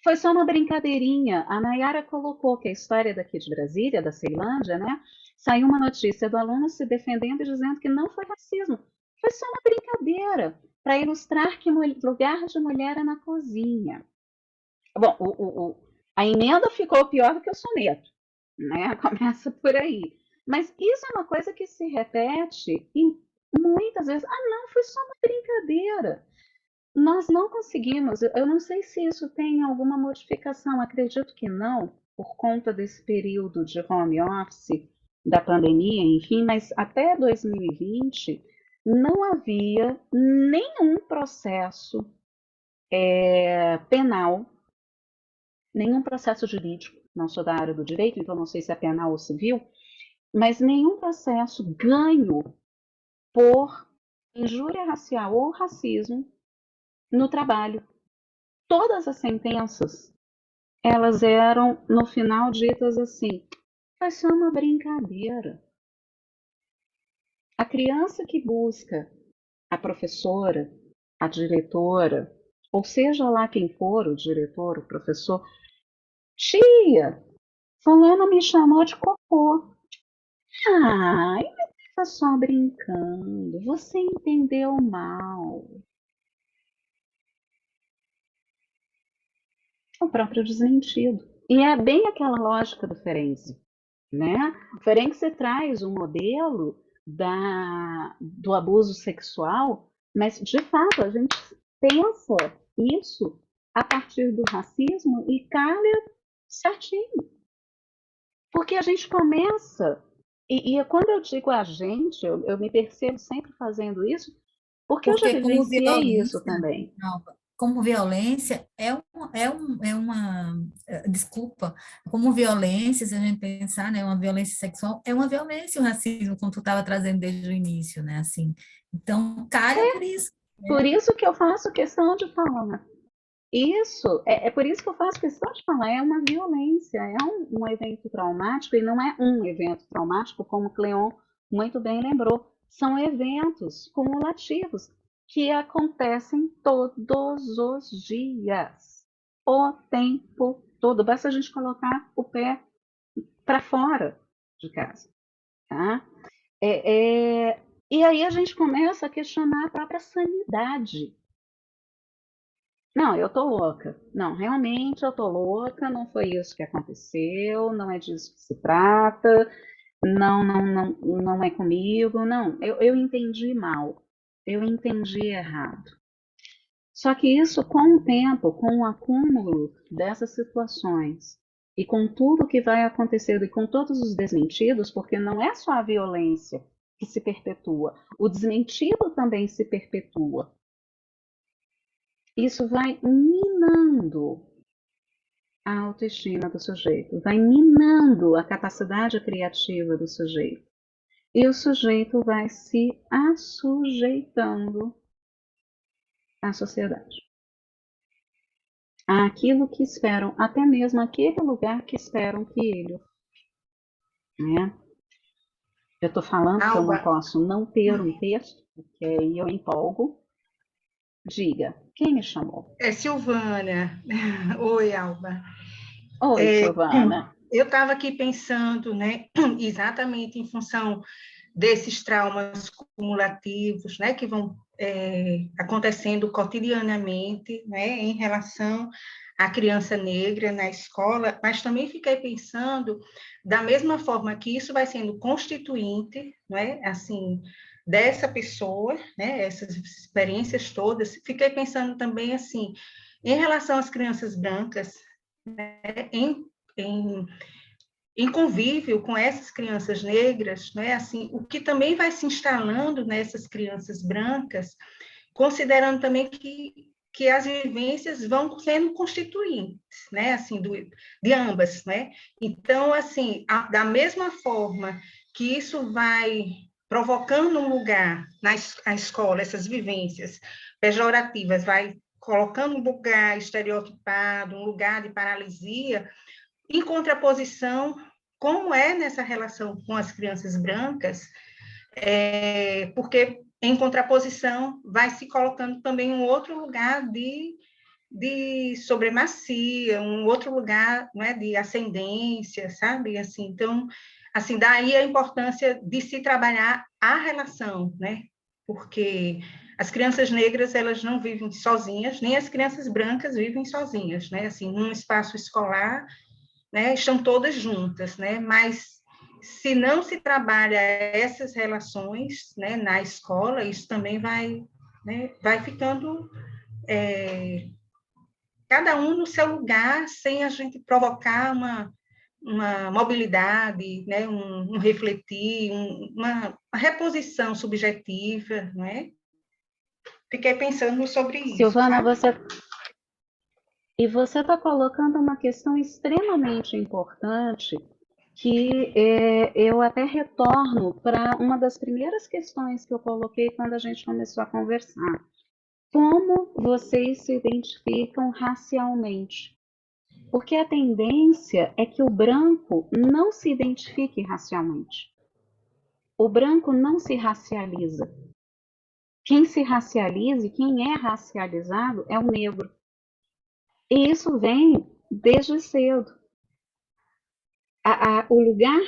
foi só uma brincadeirinha. A Nayara colocou que a história daqui de Brasília, da Ceilândia, né? Saiu uma notícia do aluno se defendendo e dizendo que não foi racismo. Foi só uma brincadeira para ilustrar que lugar de mulher é na cozinha. Bom, a emenda ficou pior do que o soneto, né? Começa por aí. Mas isso é uma coisa que se repete e muitas vezes. Ah, não, foi só uma brincadeira. Nós não conseguimos, eu não sei se isso tem alguma modificação, acredito que não, por conta desse período de home office, da pandemia, enfim, mas até 2020 não havia nenhum processo penal, nenhum processo jurídico, não sou da área do direito, então não sei se é penal ou civil, mas nenhum processo ganho por injúria racial ou racismo no trabalho. Todas as sentenças elas eram, no final, ditas assim: vai ser uma brincadeira. A criança que busca a professora, a diretora, ou seja lá quem for, o diretor, o professor, tia, fulano me chamou de cocô. Ah, ele está só brincando, você entendeu mal. O próprio desmentido. E é bem aquela lógica do Ferenczi. Né? O Ferenczi traz o modelo do abuso sexual, mas de fato a gente pensa isso a partir do racismo e calha certinho. Porque a gente começa, quando eu digo a gente, eu me percebo sempre fazendo isso, porque eu já Porque como vivenciei isso violência, também. Alba, como violência desculpa, como violência, se a gente pensar, né, uma violência sexual, é uma violência o racismo, como tu estava trazendo desde o início, né, assim. Então, calha por isso, Por né? isso que eu faço questão de falar. Isso, é por isso que eu faço questão de falar, é uma violência, é um evento traumático, e não é um evento traumático, como o Cleon muito bem lembrou, são eventos cumulativos que acontecem todos os dias, o tempo todo. Basta a gente colocar o pé para fora de casa, tá? E aí a gente começa a questionar a própria sanidade. Não, eu tô louca. Não, realmente eu tô louca, não foi isso que aconteceu, não é disso que se trata, não é comigo, não, eu entendi mal. eu entendi errado. Só que isso, com o tempo, com o acúmulo dessas situações, e com tudo que vai acontecendo, e com todos os desmentidos, porque não é só a violência que se perpetua, o desmentido também se perpetua. Isso vai minando a autoestima do sujeito, vai minando a capacidade criativa do sujeito. E o sujeito vai se assujeitando à sociedade, àquilo que esperam, até mesmo aquele lugar que esperam que ele, né? Eu estou falando que eu não Alba, posso não ter um texto, porque aí eu empolgo. Diga, quem me chamou? é Silvânia. Oi, Alba. Oi, Silvana. Eu estava aqui pensando, né, exatamente em função desses traumas cumulativos, né, que vão acontecendo cotidianamente, né, em relação à criança negra na escola, mas também fiquei pensando da mesma forma que isso vai sendo constituinte, né, assim, dessa pessoa, né, essas experiências todas, fiquei pensando também assim, em relação às crianças brancas, né, em em convívio com essas crianças negras, não é assim, o que também vai se instalando nessas crianças brancas, considerando também que as vivências vão sendo constituintes, né, assim, de ambas, né? Então, assim, da mesma forma que isso vai provocando um lugar na escola, essas vivências pejorativas, vai colocando um lugar estereotipado, um lugar de paralisia, em contraposição, como é nessa relação com as crianças brancas, porque em contraposição vai se colocando também um outro lugar de supremacia, um outro lugar, não é, de ascendência, sabe? Assim, então, assim, daí a importância de se trabalhar a relação, né? Porque as crianças negras, elas não vivem sozinhas, nem as crianças brancas vivem sozinhas, né? Assim, num espaço escolar, né, estão todas juntas, né, mas se não se trabalha essas relações, né, na escola, isso também vai, né, vai ficando cada um no seu lugar, sem a gente provocar uma mobilidade, né, um refletir, uma reposição subjetiva, não é? Fiquei pensando sobre isso, Silvana, sabe? você está colocando uma questão extremamente importante que eu até retorno para uma das primeiras questões que eu coloquei quando a gente começou a conversar. Como vocês se identificam racialmente? Porque a tendência é que o branco não se identifique racialmente. O branco não se racializa. Quem se racializa e quem é racializado é o negro. E isso vem desde cedo. O lugar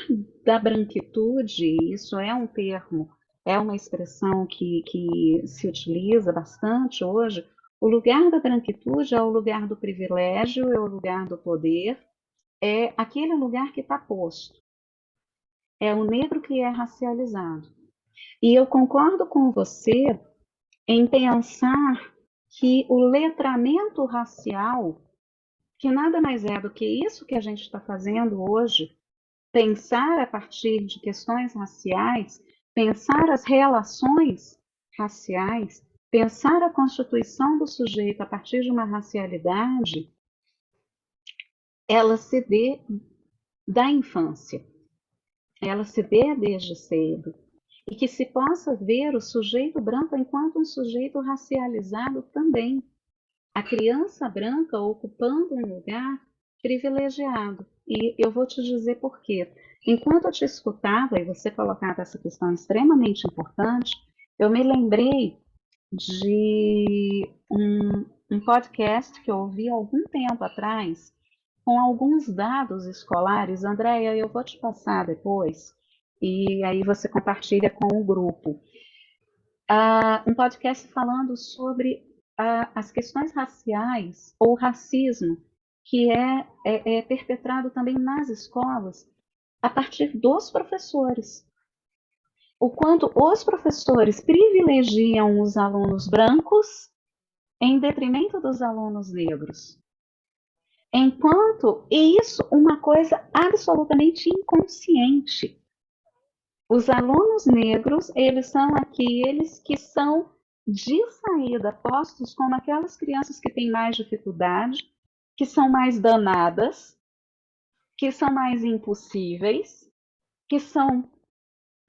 da branquitude, isso é um termo, é uma expressão que se utiliza bastante hoje. O lugar da branquitude é o lugar do privilégio, é o lugar do poder, é aquele lugar que está posto. É o negro que é racializado. E eu concordo com você em pensar que o letramento racial, que nada mais é do que isso que a gente está fazendo hoje, pensar a partir de questões raciais, pensar as relações raciais, pensar a constituição do sujeito a partir de uma racialidade, ela se dê da infância, ela se dê desde cedo. E que se possa ver o sujeito branco enquanto um sujeito racializado também. A criança branca ocupando um lugar privilegiado. E eu vou te dizer por quê. Enquanto eu te escutava e você colocava essa questão extremamente importante, eu me lembrei de um podcast que eu ouvi há algum tempo atrás, com alguns dados escolares. Andréia, eu vou te passar depois, e aí você compartilha com o grupo. Um podcast falando sobre as questões raciais ou racismo que é perpetrado também nas escolas a partir dos professores. o quanto os professores privilegiam os alunos brancos em detrimento dos alunos negros. Enquanto isso, uma coisa absolutamente inconsciente. Os alunos negros, eles são aqueles que são de saída postos como aquelas crianças que têm mais dificuldade, que são mais danadas, que são mais impossíveis, que são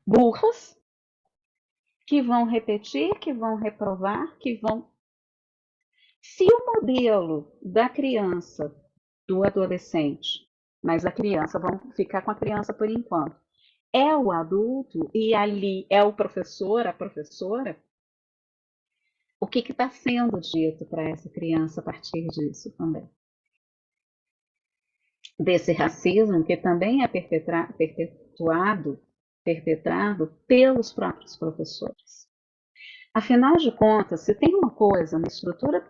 burras, que vão repetir, que vão reprovar, que vão. Se o modelo da criança, do adolescente, mas a criança, vamos ficar com a criança por enquanto, é o adulto e ali é o professor, a professora, o que está sendo dito para essa criança a partir disso também? Desse racismo que também é perpetrado pelos próprios professores. Afinal de contas, se tem uma coisa, uma estrutura,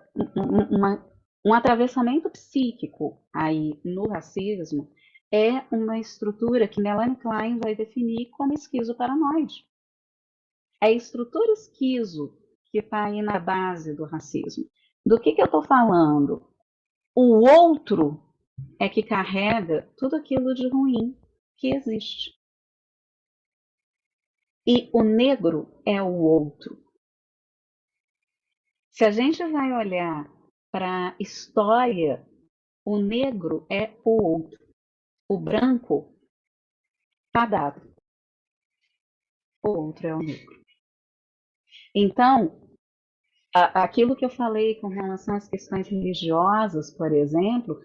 um atravessamento psíquico aí no racismo, é uma estrutura que Melanie Klein vai definir como esquizoparanoide. É a estrutura esquizo que está aí na base do racismo. Do que eu estou falando? O outro é que carrega tudo aquilo de ruim que existe. E o negro é o outro. Se a gente vai olhar para a história, o negro é o outro. O branco está dado. O outro é o negro. Então, aquilo que eu falei com relação às questões religiosas, por exemplo,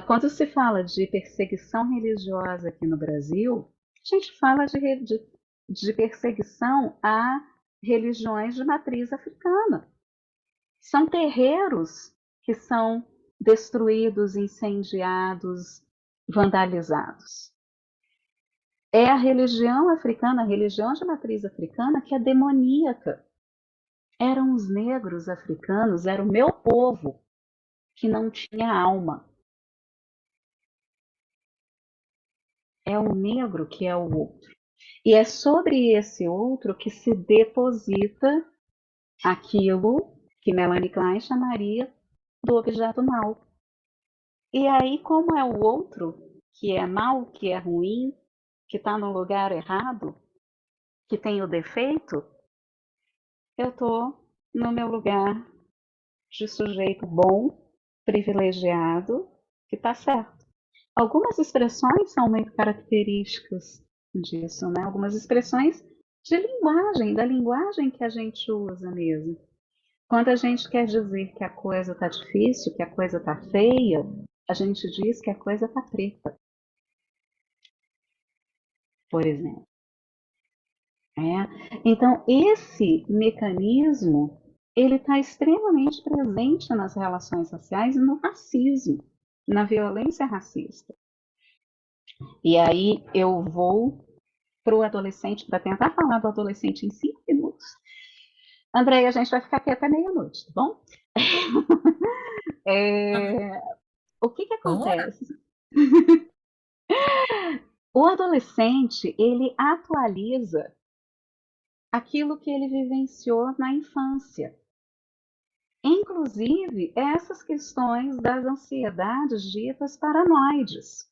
quando se fala de perseguição religiosa aqui no Brasil, a gente fala de perseguição a religiões de matriz africana. São terreiros que são destruídos, incendiados, vandalizados. É a religião africana, a religião de matriz africana, que é demoníaca. Eram os negros africanos, era o meu povo que não tinha alma. É o negro que é o outro. E é sobre esse outro que se deposita aquilo que Melanie Klein chamaria do objeto mal. E aí, como é o outro que é mal, que é ruim, que está no lugar errado, que tem o defeito, eu estou no meu lugar de sujeito bom, privilegiado, que está certo. Algumas expressões são muito características disso, né? Algumas expressões de linguagem, da linguagem que a gente usa mesmo. Quando a gente quer dizer que a coisa está difícil, que a coisa está feia, a gente diz que a coisa está preta, por exemplo. Então, esse mecanismo ele está extremamente presente nas relações sociais e no racismo, na violência racista. E aí eu vou para o adolescente, para tentar falar do adolescente em 5 minutos. Andréia, a gente vai ficar aqui até meia-noite, tá bom? O que acontece? O adolescente, ele atualiza aquilo que ele vivenciou na infância. Inclusive, essas questões das ansiedades ditas paranoides.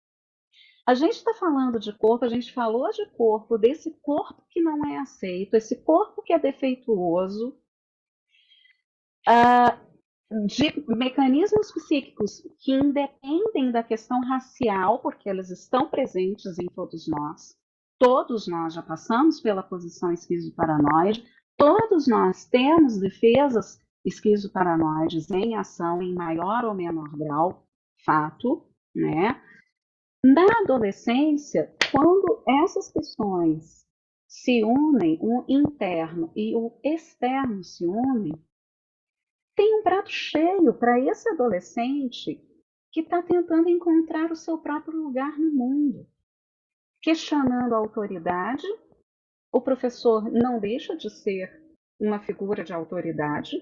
A gente está falando de corpo, a gente falou de corpo, desse corpo que não é aceito, esse corpo que é defeituoso, de mecanismos psíquicos que independem da questão racial, porque elas estão presentes em todos nós. Todos nós já passamos pela posição esquizoparanoide, todos nós temos defesas esquizoparanoides em ação em maior ou menor grau, fato, né? Na adolescência, quando essas questões se unem, o interno e o externo se unem, tem um prato cheio para esse adolescente que está tentando encontrar o seu próprio lugar no mundo, questionando a autoridade. O professor não deixa de ser uma figura de autoridade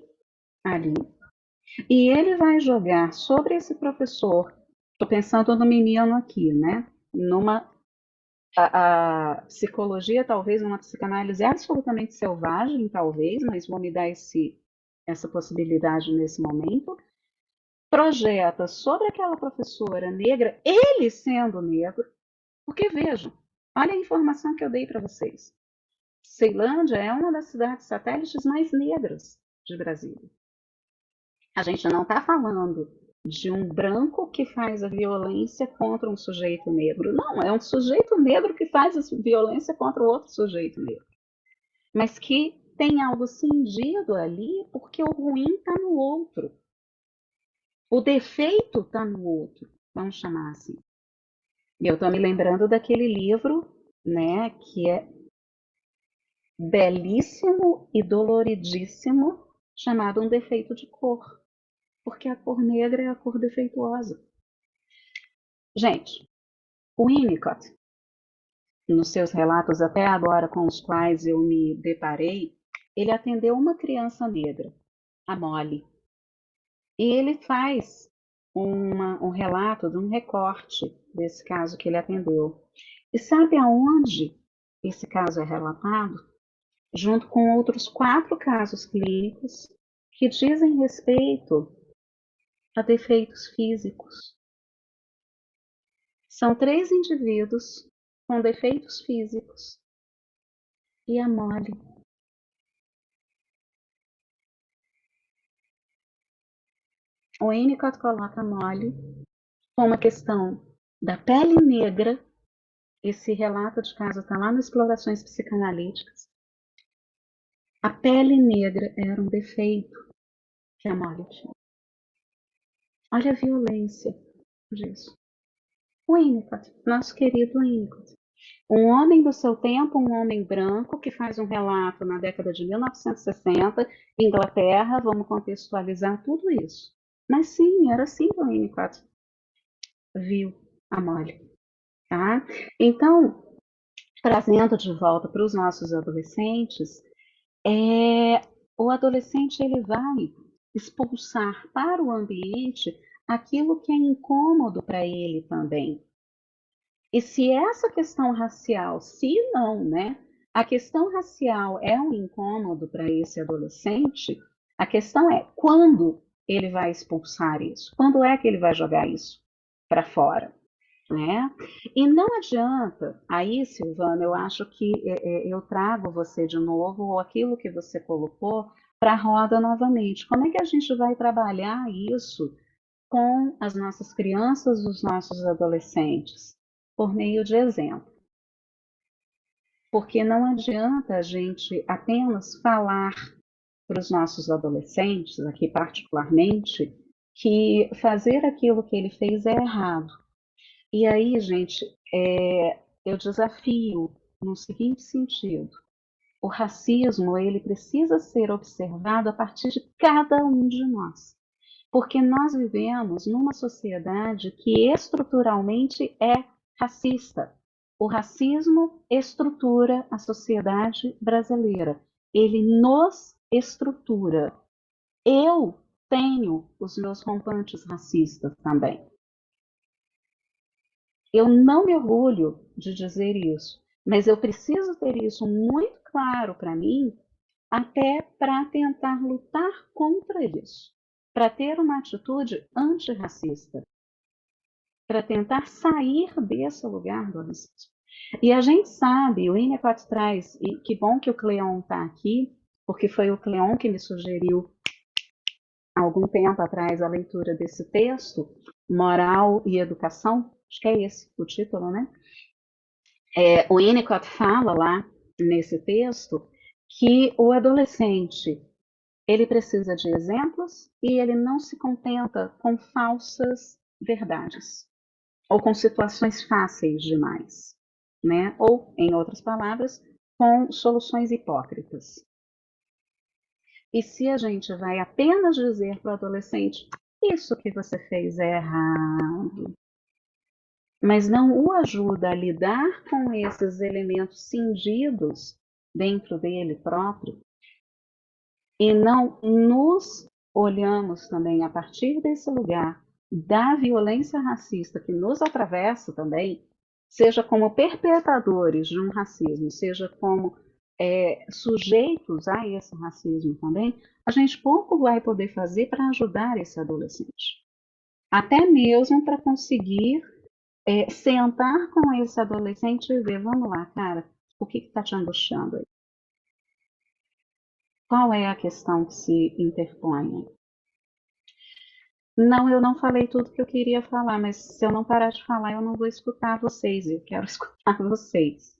ali, e ele vai jogar sobre esse professor. Estou pensando no menino aqui, né? Numa A psicologia, talvez, uma psicanálise absolutamente selvagem, talvez, mas vou me dar essa possibilidade nesse momento, projeta sobre aquela professora negra, ele sendo negro, porque vejam, olha a informação que eu dei para vocês. Ceilândia é uma das cidades satélites mais negras de Brasília. A gente não está falando de um branco que faz a violência contra um sujeito negro. Não, é um sujeito negro que faz a violência contra outro sujeito negro. Mas que tem algo cindido ali porque o ruim está no outro. O defeito está no outro, vamos chamar assim. E eu estou me lembrando daquele livro, né, que é belíssimo e doloridíssimo, chamado Um Defeito de Cor, porque a cor negra é a cor defeituosa. Gente, o Winnicott, nos seus relatos até agora com os quais eu me deparei, ele atendeu uma criança negra, a Molly, e ele faz um relato de um recorte desse caso que ele atendeu. E sabe aonde esse caso é relatado? Junto com outros 4 casos clínicos que dizem respeito a defeitos físicos. São 3 indivíduos com defeitos físicos e a Molly. O Winnicott coloca a Molly com uma questão da pele negra. Esse relato de caso está lá nas Explorações Psicanalíticas. A pele negra era um defeito que a Molly tinha. Olha a violência disso. O Winnicott, nosso querido Winnicott. Um homem do seu tempo, um homem branco, que faz um relato na década de 1960, Inglaterra, vamos contextualizar tudo isso. Mas sim, era assim que o Winnicott viu a Molly. Tá? Então, trazendo de volta para os nossos adolescentes, o adolescente ele vai expulsar para o ambiente aquilo que é incômodo para ele também. E se essa questão racial, se não, né? A questão racial é um incômodo para esse adolescente, a questão é quando ele vai expulsar isso? Quando é que ele vai jogar isso para fora? Né? E não adianta, aí Silvana, eu acho que eu trago você de novo, ou aquilo que você colocou, para a roda novamente. Como é que a gente vai trabalhar isso com as nossas crianças, os nossos adolescentes? Por meio de exemplo. Porque não adianta a gente apenas falar para os nossos adolescentes, aqui particularmente, que fazer aquilo que ele fez é errado. E aí, gente, eu desafio no seguinte sentido: o racismo ele precisa ser observado a partir de cada um de nós, porque nós vivemos numa sociedade que estruturalmente é racista. O racismo estrutura a sociedade brasileira. Ele nos estrutura. Eu tenho os meus rompantes racistas também. Eu não me orgulho de dizer isso, mas eu preciso ter isso muito claro para mim, até para tentar lutar contra isso, para ter uma atitude antirracista, para tentar sair desse lugar do racismo. E a gente sabe, o Winnicott traz, e que bom que o Cleon está aqui, porque foi o Cleon que me sugeriu há algum tempo atrás a leitura desse texto, Moral e Educação, acho que é esse o título, né? O Winnicott fala lá nesse texto que o adolescente ele precisa de exemplos e ele não se contenta com falsas verdades ou com situações fáceis demais, né? Ou, em outras palavras, com soluções hipócritas. E se a gente vai apenas dizer para o adolescente, isso que você fez é errado, mas não o ajuda a lidar com esses elementos cindidos dentro dele próprio, e não nos olhamos também a partir desse lugar da violência racista que nos atravessa também, seja como perpetradores de um racismo, seja como sujeitos a esse racismo também, a gente pouco vai poder fazer para ajudar esse adolescente. Até mesmo para conseguir sentar com esse adolescente e ver, vamos lá, cara, o que está te angustiando aí? Qual é a questão que se interpõe aí? Não, eu não falei tudo que eu queria falar, mas se eu não parar de falar, eu não vou escutar vocês, eu quero escutar vocês.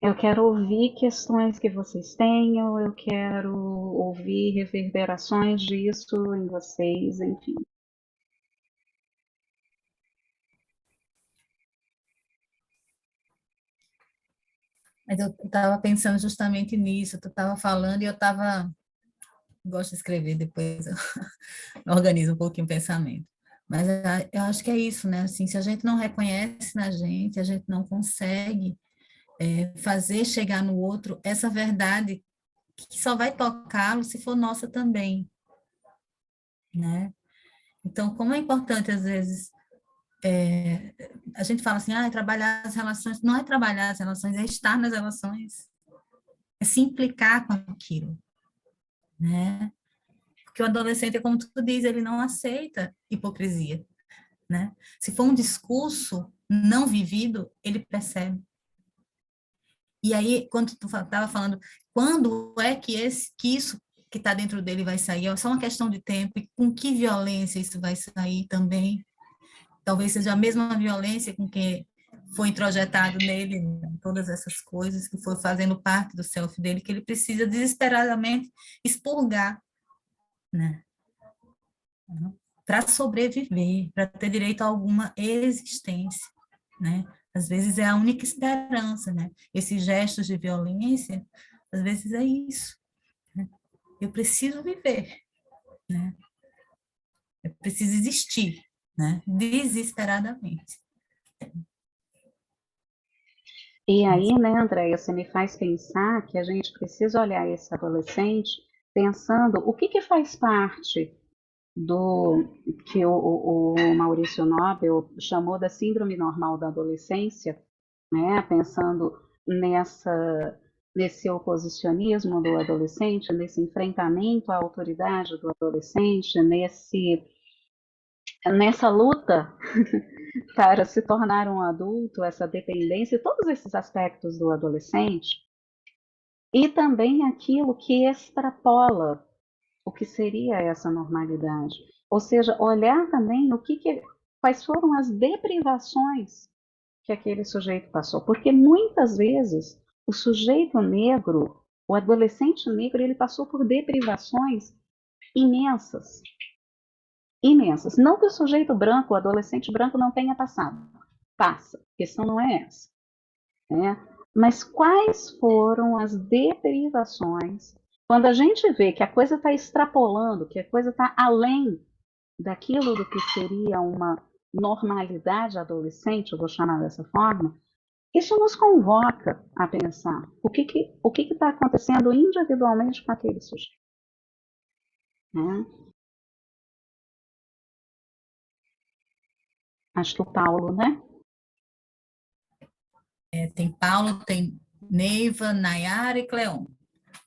Eu quero ouvir questões que vocês tenham, eu quero ouvir reverberações disso em vocês, enfim. Mas eu estava pensando justamente nisso, tu estava falando e eu estava... Gosto de escrever, depois eu organizo um pouquinho o pensamento. Mas eu acho que é isso, né? Assim, se a gente não reconhece na gente, a gente não consegue fazer chegar no outro essa verdade que só vai tocá-lo se for nossa também, né? Então, como é importante, às vezes, a gente fala assim, trabalhar as relações, não é trabalhar as relações, é estar nas relações, é se implicar com aquilo, né? Porque o adolescente, como tu diz, ele não aceita hipocrisia, né? Se for um discurso não vivido, ele percebe. E aí, quando tu estava falando, quando é que isso que está dentro dele vai sair? É só uma questão de tempo, e com que violência isso vai sair também? Talvez seja a mesma violência com que foi introjetado nele, né? Todas essas coisas que foi fazendo parte do self dele, que ele precisa desesperadamente expurgar, né? Para sobreviver, para ter direito a alguma existência, né? Às vezes é a única esperança, né? Esses gestos de violência, às vezes é isso, né? Eu preciso viver, né? Eu preciso existir, né? Desesperadamente. E aí, né, Andréia, você me faz pensar que a gente precisa olhar esse adolescente pensando o que faz parte do que o Maurício Nobel chamou da síndrome normal da adolescência, né, pensando nesse oposicionismo do adolescente, nesse enfrentamento à autoridade do adolescente, nessa luta para se tornar um adulto, essa dependência, todos esses aspectos do adolescente, e também aquilo que extrapola o que seria essa normalidade. Ou seja, olhar também quais foram as deprivações que aquele sujeito passou. Porque muitas vezes o sujeito negro, o adolescente negro, ele passou por deprivações imensas. Imensas. Não que o sujeito branco, o adolescente branco, não tenha passado. Passa. A questão não é essa. Né? Mas quais foram as deprivações quando a gente vê que a coisa está extrapolando, que a coisa está além daquilo do que seria uma normalidade adolescente, eu vou chamar dessa forma, isso nos convoca a pensar o que está acontecendo individualmente com aquele sujeito. Né? Acho que o Paulo, né? Tem Paulo, tem Neiva, Nayara e Cleon.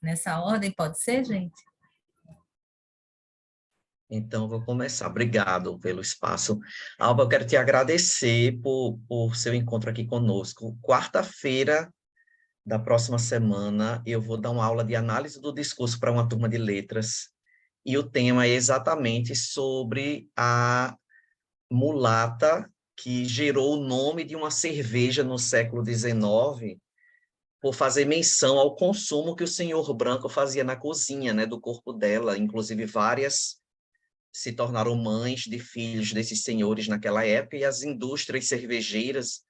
Nessa ordem, pode ser, gente? Então, vou começar. Obrigado pelo espaço. Alba, eu quero te agradecer por seu encontro aqui conosco. Quarta-feira da próxima semana, eu vou dar uma aula de análise do discurso para uma turma de letras, e o tema é exatamente sobre a mulata que gerou o nome de uma cerveja no século XIX, por fazer menção ao consumo que o senhor branco fazia na cozinha, né, do corpo dela. Inclusive, várias se tornaram mães de filhos desses senhores naquela época, e as indústrias cervejeiras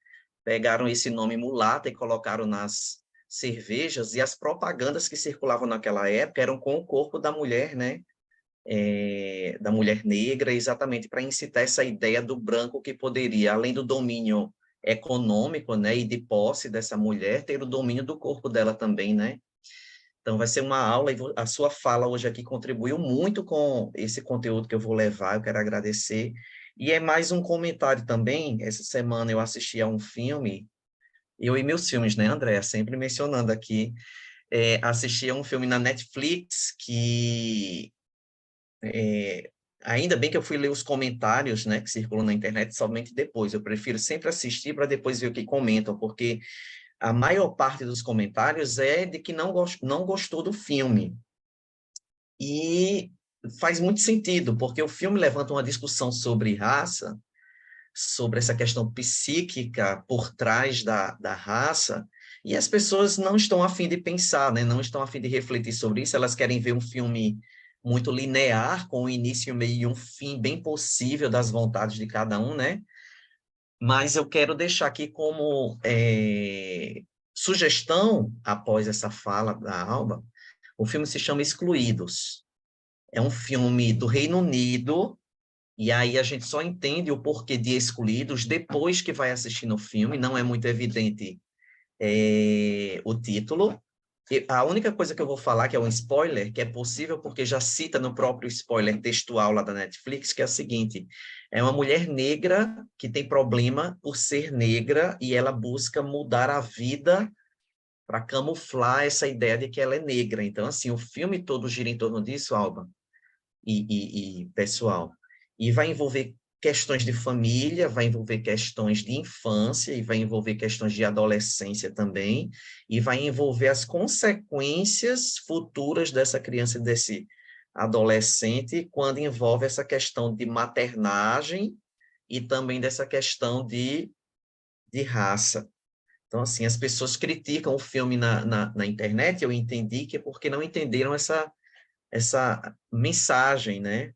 pegaram esse nome mulata e colocaram nas cervejas, e as propagandas que circulavam naquela época eram com o corpo da mulher, né? Da mulher negra, exatamente para incitar essa ideia do branco que poderia, além do domínio econômico, né, e de posse dessa mulher, ter o domínio do corpo dela também, né? Então, vai ser uma aula, e a sua fala hoje aqui contribuiu muito com esse conteúdo que eu vou levar, eu quero agradecer. E é mais um comentário também. Essa semana eu assisti a um filme, eu e meus filmes, né, André? Sempre mencionando aqui. Assisti a um filme na Netflix que... ainda bem que eu fui ler os comentários, né, que circulam na internet somente depois. Eu prefiro sempre assistir para depois ver o que comentam, porque a maior parte dos comentários é de que não gostou do filme. E faz muito sentido, porque o filme levanta uma discussão sobre raça, sobre essa questão psíquica por trás da raça, e as pessoas não estão a fim de pensar, né? Não estão a fim de refletir sobre isso, elas querem ver um filme muito linear, com um início, meio e um fim bem possível das vontades de cada um, né? Mas eu quero deixar aqui como sugestão, após essa fala da Alba, o filme se chama Excluídos. É um filme do Reino Unido, e aí a gente só entende o porquê de Excluídos depois que vai assistindo o filme, não é muito evidente o título. A única coisa que eu vou falar, que é um spoiler, que é possível porque já cita no próprio spoiler textual lá da Netflix, que é o seguinte: é uma mulher negra que tem problema por ser negra e ela busca mudar a vida para camuflar essa ideia de que ela é negra. Então, assim, o filme todo gira em torno disso, Alba e pessoal. E vai envolver questões de família, vai envolver questões de infância, e vai envolver questões de adolescência também, e vai envolver as consequências futuras dessa criança e desse adolescente, quando envolve essa questão de maternagem e também dessa questão de raça. Então, assim, as pessoas criticam o filme na internet, eu entendi que é porque não entenderam essa mensagem, né?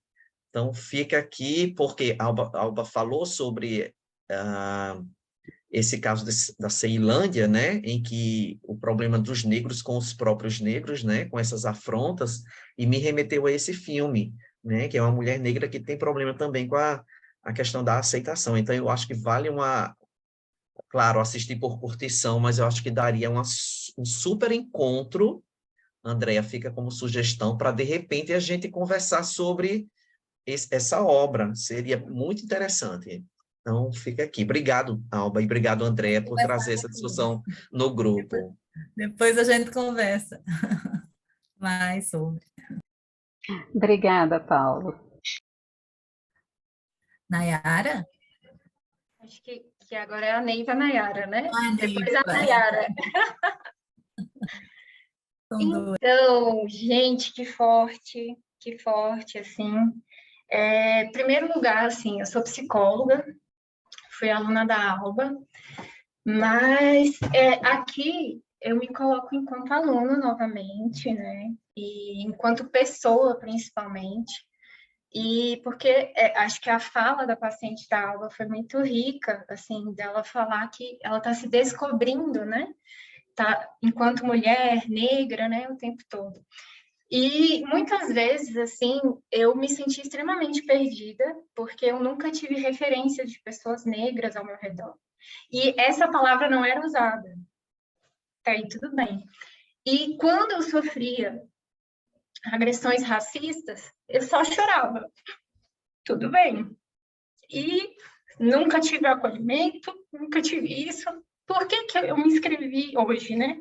Então, fica aqui, porque a Alba falou sobre esse caso da Ceilândia, né, em que o problema dos negros com os próprios negros, né, com essas afrontas, e me remeteu a esse filme, né, que é uma mulher negra que tem problema também com a questão da aceitação. Então, eu acho que vale claro, assistir por curtição, mas eu acho que daria um super encontro. Andréa, fica como sugestão para, de repente, a gente conversar sobre essa obra. Seria muito interessante. Então, fica aqui. Obrigado, Alba, e obrigado, Andréa, por trazer essa discussão no grupo. Depois a gente conversa mais sobre. Obrigada, Paulo. Nayara? Acho que agora é a Neiva Nayara, né? Depois Neiva. a Nayara. Então, gente, que forte, assim. Em primeiro lugar, assim, eu sou psicóloga, fui aluna da Alba, mas aqui eu me coloco enquanto aluna novamente, né? E enquanto pessoa, principalmente. E porque acho que a fala da paciente da Alba foi muito rica, assim, dela falar que ela está se descobrindo, né? Tá, enquanto mulher negra, né, o tempo todo. E muitas vezes, assim, eu me senti extremamente perdida, porque eu nunca tive referência de pessoas negras ao meu redor. E essa palavra não era usada. Tá aí, tudo bem. E quando eu sofria agressões racistas, eu só chorava. Tudo bem. E nunca tive acolhimento, nunca tive isso. Por que eu me inscrevi hoje, né?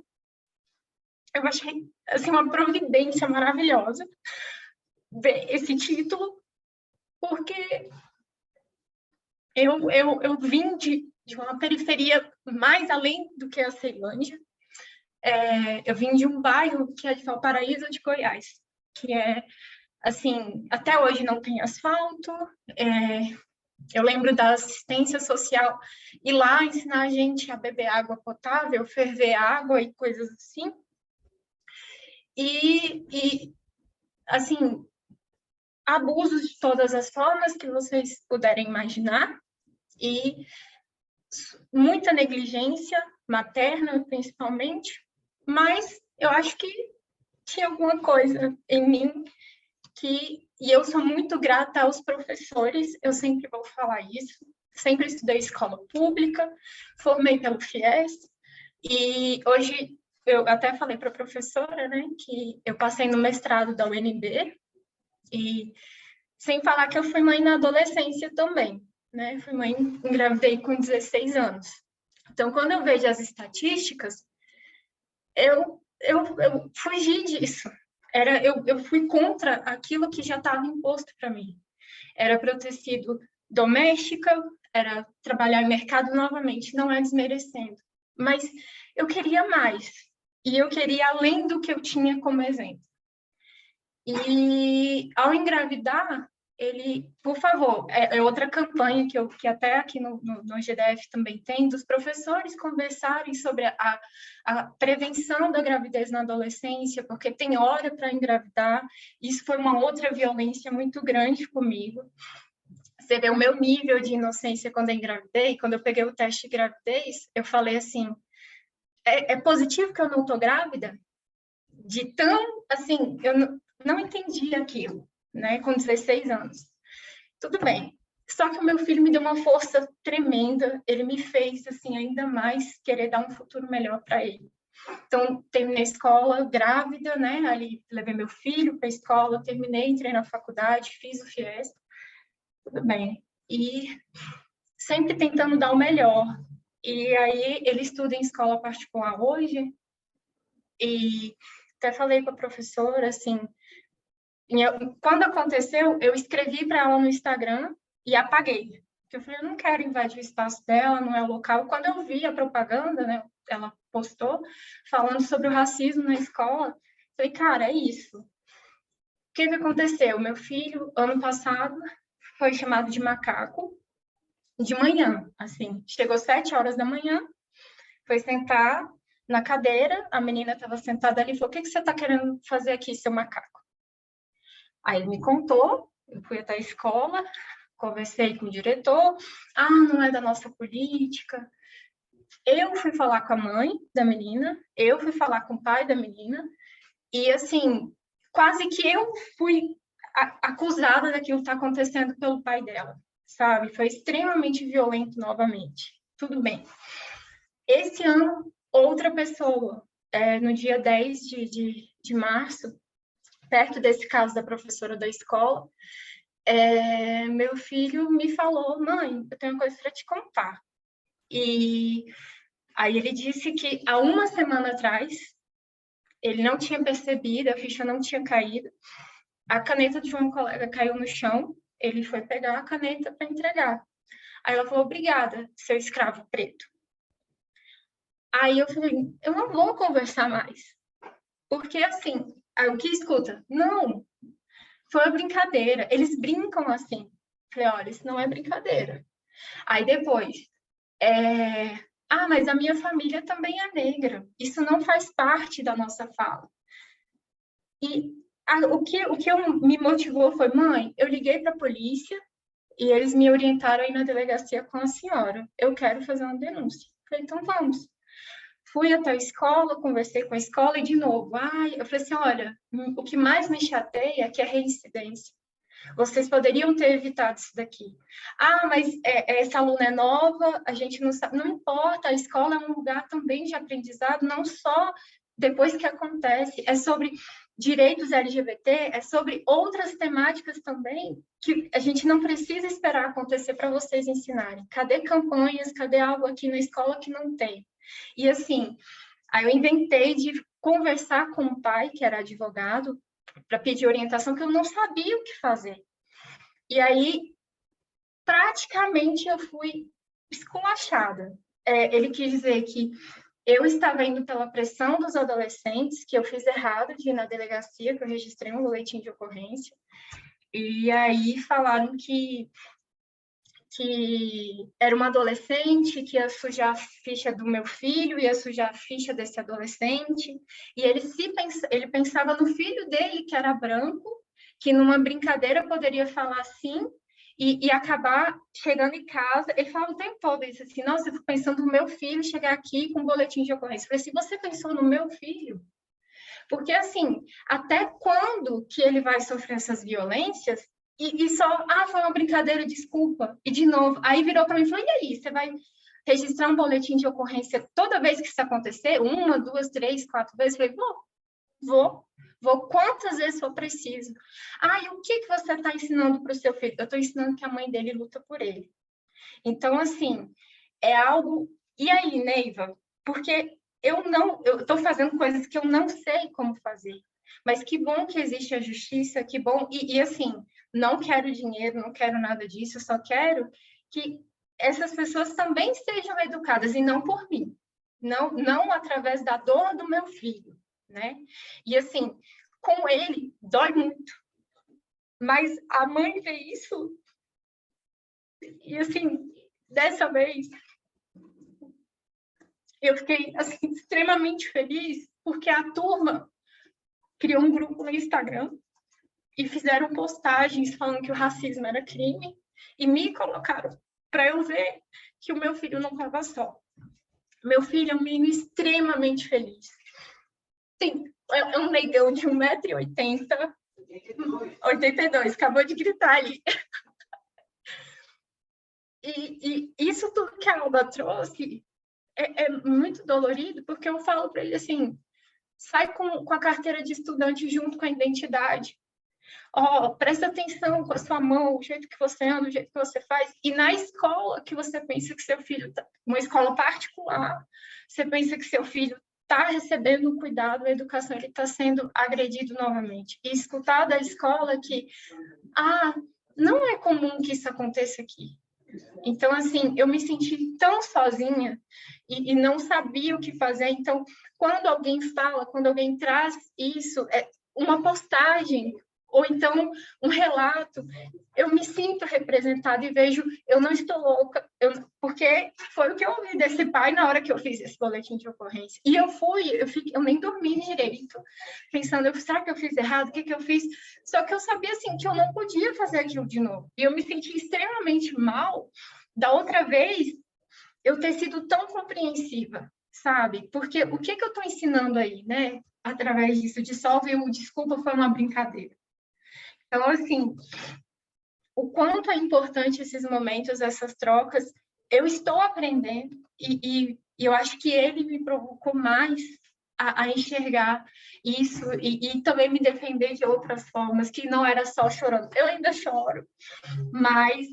Eu achei, assim, uma providência maravilhosa ver esse título, porque eu vim de uma periferia mais além do que a Ceilândia. Eu vim de um bairro que é de Valparaíso de Goiás, que assim, até hoje não tem asfalto. Eu lembro da assistência social ir lá ensinar a gente a beber água potável, ferver água e coisas assim. E assim, abusos de todas as formas que vocês puderem imaginar, e muita negligência materna, principalmente, mas eu acho que tinha alguma coisa em mim e eu sou muito grata aos professores, eu sempre vou falar isso, sempre estudei escola pública, formei pelo FIES, e hoje eu até falei para a professora, né, que eu passei no mestrado da UNB, e sem falar que eu fui mãe na adolescência também. né? Fui mãe, engravidei com 16 anos. Então, quando eu vejo as estatísticas, eu fugi disso. Eu fui contra aquilo que já estava imposto para mim. Era para eu ter sido doméstica, era trabalhar em mercado novamente, não é desmerecendo. Mas eu queria mais. E eu queria além do que eu tinha como exemplo. E ao engravidar, ele, por favor, é outra campanha que até aqui no GDF também tem, dos professores conversarem sobre a prevenção da gravidez na adolescência, porque tem hora para engravidar. Isso foi uma outra violência muito grande comigo. Você vê o meu nível de inocência quando eu engravidei, quando eu peguei o teste de gravidez, eu falei assim, é positivo que eu não estou grávida? De tão, assim, eu não entendi aquilo, né, com 16 anos. Tudo bem. Só que o meu filho me deu uma força tremenda, ele me fez, assim, ainda mais querer dar um futuro melhor para ele. Então, terminei a escola grávida, né, ali levei meu filho para a escola, terminei, entrei na faculdade, fiz o FIES, tudo bem. E sempre tentando dar o melhor. E aí, ele estuda em escola particular hoje, e até falei com a professora, assim, quando aconteceu, eu escrevi para ela no Instagram e apaguei. Porque eu falei, eu não quero invadir o espaço dela, não é o local. Quando eu vi a propaganda, né, ela postou, falando sobre o racismo na escola, eu falei, cara, é isso. O que aconteceu? Meu filho, ano passado, foi chamado de macaco, de manhã, assim. Chegou 7 horas da manhã, foi sentar na cadeira, a menina estava sentada ali e falou, o que você está querendo fazer aqui, seu macaco? Aí ele me contou, eu fui até a escola, conversei com o diretor, não é da nossa política. Eu fui falar com a mãe da menina, eu fui falar com o pai da menina, e assim, quase que eu fui acusada daquilo que está acontecendo pelo pai dela, sabe? Foi extremamente violento novamente. Tudo bem. Esse ano, outra pessoa, no dia 10 de março, perto desse caso da professora da escola, meu filho me falou, mãe, eu tenho uma coisa para te contar. E aí ele disse que há uma semana atrás, ele não tinha percebido, a ficha não tinha caído, a caneta de uma colega caiu no chão, ele foi pegar a caneta para entregar. Aí ela falou, obrigada, seu escravo preto. Aí eu falei, eu não vou conversar mais. Porque assim, aí o que escuta? Não, foi uma brincadeira. Eles brincam assim. Falei, olha, isso não é brincadeira. Aí depois, mas a minha família também é negra. Isso não faz parte da nossa fala. E o que me motivou foi, mãe, eu liguei para a polícia e eles me orientaram a ir na delegacia com a senhora. Eu quero fazer uma denúncia. Falei, então vamos. Fui até a escola, conversei com a escola e, de novo, eu falei assim, olha, o que mais me chateia é que é reincidência. Vocês poderiam ter evitado isso daqui. Mas essa aluna é nova, a gente não sabe. Não importa, a escola é um lugar também de aprendizado, não só depois que acontece. É sobre direitos LGBT, é sobre outras temáticas também que a gente não precisa esperar acontecer para vocês ensinarem. Cadê campanhas, cadê algo aqui na escola que não tem? E assim, aí eu inventei de conversar com o pai, que era advogado, para pedir orientação, que eu não sabia o que fazer. E aí, praticamente, eu fui esculachada. Ele quis dizer que eu estava indo pela pressão dos adolescentes, que eu fiz errado de ir na delegacia, que eu registrei um boletim de ocorrência. E aí falaram que era uma adolescente, que ia sujar a ficha do meu filho, ia sujar a ficha desse adolescente, e ele pensava no filho dele, que era branco, que numa brincadeira poderia falar assim, e acabar chegando em casa, ele falava o tempo todo isso, assim, nossa, eu fico pensando no meu filho chegar aqui com um boletim de ocorrência. Eu falei assim, você pensou no meu filho? Porque, assim, até quando que ele vai sofrer essas violências e só, foi uma brincadeira, desculpa. E, de novo, aí virou para mim e falou, e aí, você vai registrar um boletim de ocorrência toda vez que isso acontecer? 1, 2, 3, 4 vezes? Eu falei, vou quantas vezes for preciso. E o que você está ensinando para o seu filho? Eu estou ensinando que a mãe dele luta por ele. Então, assim, é algo... E aí, Neiva? Porque eu estou fazendo coisas que eu não sei como fazer. Mas que bom que existe a justiça, que bom... E assim, não quero dinheiro, não quero nada disso, eu só quero que essas pessoas também sejam educadas, e não por mim. Não através da dor do meu filho, né? E assim, com ele, dói muito. Mas a mãe vê isso, e assim, dessa vez, eu fiquei assim, extremamente feliz, porque a turma criou um grupo no Instagram e fizeram postagens falando que o racismo era crime, e me colocaram para eu ver que o meu filho não estava só. Meu filho é um menino extremamente feliz. Sim, é um negão de 1,80 m, 82, acabou de gritar ali. E isso tudo que a Alba trouxe é muito dolorido, porque eu falo para ele assim, sai com a carteira de estudante junto com a identidade. Presta atenção com a sua mão, o jeito que você anda, o jeito que você faz. E na escola que você pensa que seu filho está... Uma escola particular, você pensa que seu filho está recebendo um cuidado, a educação, ele está sendo agredido novamente. E escutar da escola que, não é comum que isso aconteça aqui. Então, assim, eu me senti tão sozinha e não sabia o que fazer. Então, quando alguém fala, quando alguém traz isso, uma postagem, ou então um relato, eu me sinto representada e vejo, eu não estou louca, porque foi o que eu ouvi desse pai na hora que eu fiz esse boletim de ocorrência. E eu nem dormi direito, pensando, será que eu fiz errado? O que eu fiz? Só que eu sabia, assim, que eu não podia fazer aquilo de novo. E eu me senti extremamente mal da outra vez eu ter sido tão compreensiva, sabe? Porque o que eu estou ensinando aí, né? Através disso, dissolve o desculpa, foi uma brincadeira. Então, assim, o quanto é importante esses momentos, essas trocas, eu estou aprendendo e eu acho que ele me provocou mais a enxergar isso e também me defender de outras formas, que não era só chorando. Eu ainda choro, mas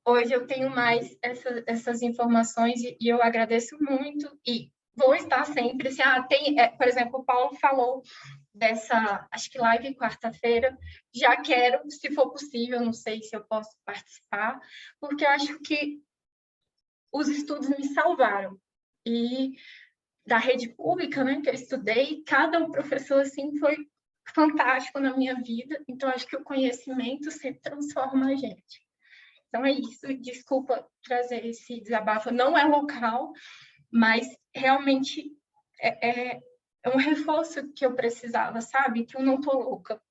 hoje eu tenho mais essas informações e eu agradeço muito e vou estar sempre, assim, por exemplo, o Paulo falou dessa, acho que live quarta-feira, já quero, se for possível, não sei se eu posso participar, porque eu acho que os estudos me salvaram. E da rede pública, né, que eu estudei, cada professor, assim, foi fantástico na minha vida, então acho que o conhecimento sempre transforma a gente. Então é isso, desculpa trazer esse desabafo, não é local, mas realmente é um reforço que eu precisava, sabe? Que eu não tô louca.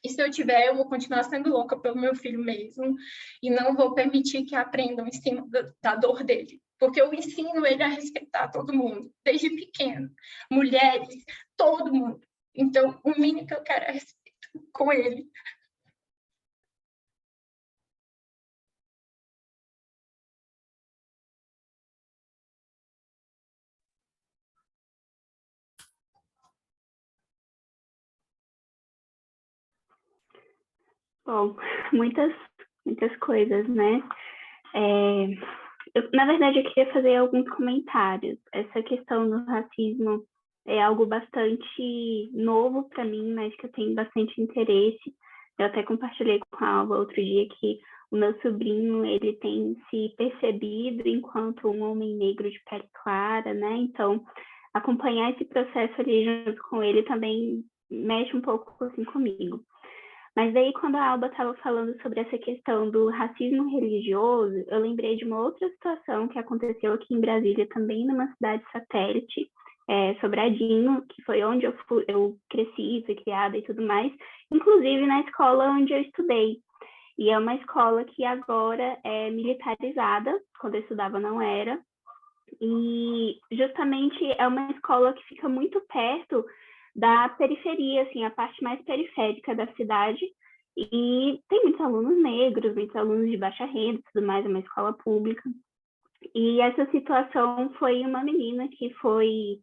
E se eu tiver, eu vou continuar sendo louca pelo meu filho mesmo e não vou permitir que aprendam em cima da dor dele. Porque eu ensino ele a respeitar todo mundo, desde pequeno. Mulheres, todo mundo. Então, o mínimo que eu quero é respeito com ele. Bom, muitas coisas, né? Na verdade, eu queria fazer alguns comentários. Essa questão do racismo é algo bastante novo para mim, mas que eu tenho bastante interesse. Eu até compartilhei com a Alba outro dia que o meu sobrinho, ele tem se percebido enquanto um homem negro de pele clara, né? Então, acompanhar esse processo ali junto com ele também mexe um pouco assim comigo. Mas daí, quando a Alba estava falando sobre essa questão do racismo religioso, eu lembrei de uma outra situação que aconteceu aqui em Brasília, também numa cidade satélite, Sobradinho, que foi onde eu cresci, fui criada e tudo mais, inclusive na escola onde eu estudei. E é uma escola que agora é militarizada, quando eu estudava não era, e justamente é uma escola que fica muito perto da periferia, assim, a parte mais periférica da cidade, e tem muitos alunos negros, muitos alunos de baixa renda e tudo mais, é uma escola pública. E essa situação foi uma menina que foi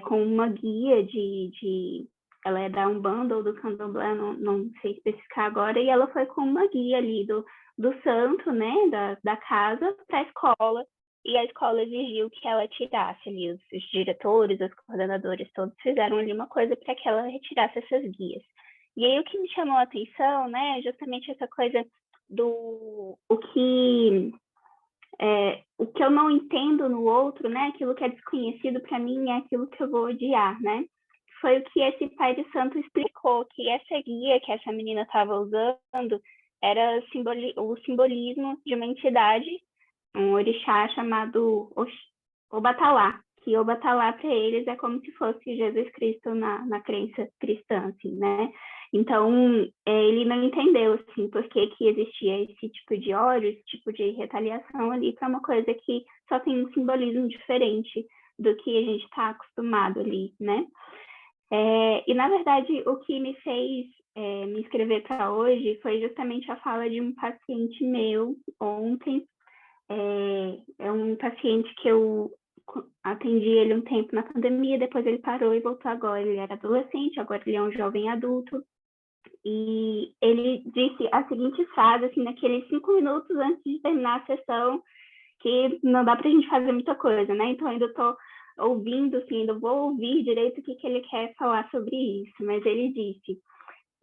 com uma guia de ela é da Umbanda ou do Candomblé, não sei especificar agora, e ela foi com uma guia ali do santo, né, da casa para a escola, e a escola exigiu que ela tirasse ali, os diretores, os coordenadores, todos fizeram ali uma coisa para que ela retirasse essas guias. E aí o que me chamou a atenção, né, é justamente essa coisa do o que eu não entendo no outro, né, aquilo que é desconhecido para mim é aquilo que eu vou odiar, né? Foi o que esse pai de santo explicou, que essa guia que essa menina estava usando era o simbolismo de uma entidade, um orixá chamado Obatalá, que Obatalá para eles é como se fosse Jesus Cristo na crença cristã, assim, né? Então, ele não entendeu, assim, por que existia esse tipo de ódio, esse tipo de retaliação ali para uma coisa que só tem um simbolismo diferente do que a gente está acostumado ali, né? E, na verdade, o que me fez me inscrever para hoje foi justamente a fala de um paciente meu ontem. É um paciente que eu atendi ele um tempo na pandemia, depois ele parou e voltou agora. Ele era adolescente, agora ele é um jovem adulto. E ele disse a seguinte frase, assim, naqueles 5 minutos antes de terminar a sessão, que não dá para a gente fazer muita coisa, né? Então, ainda estou ouvindo, assim, ainda vou ouvir direito o que ele quer falar sobre isso. Mas ele disse,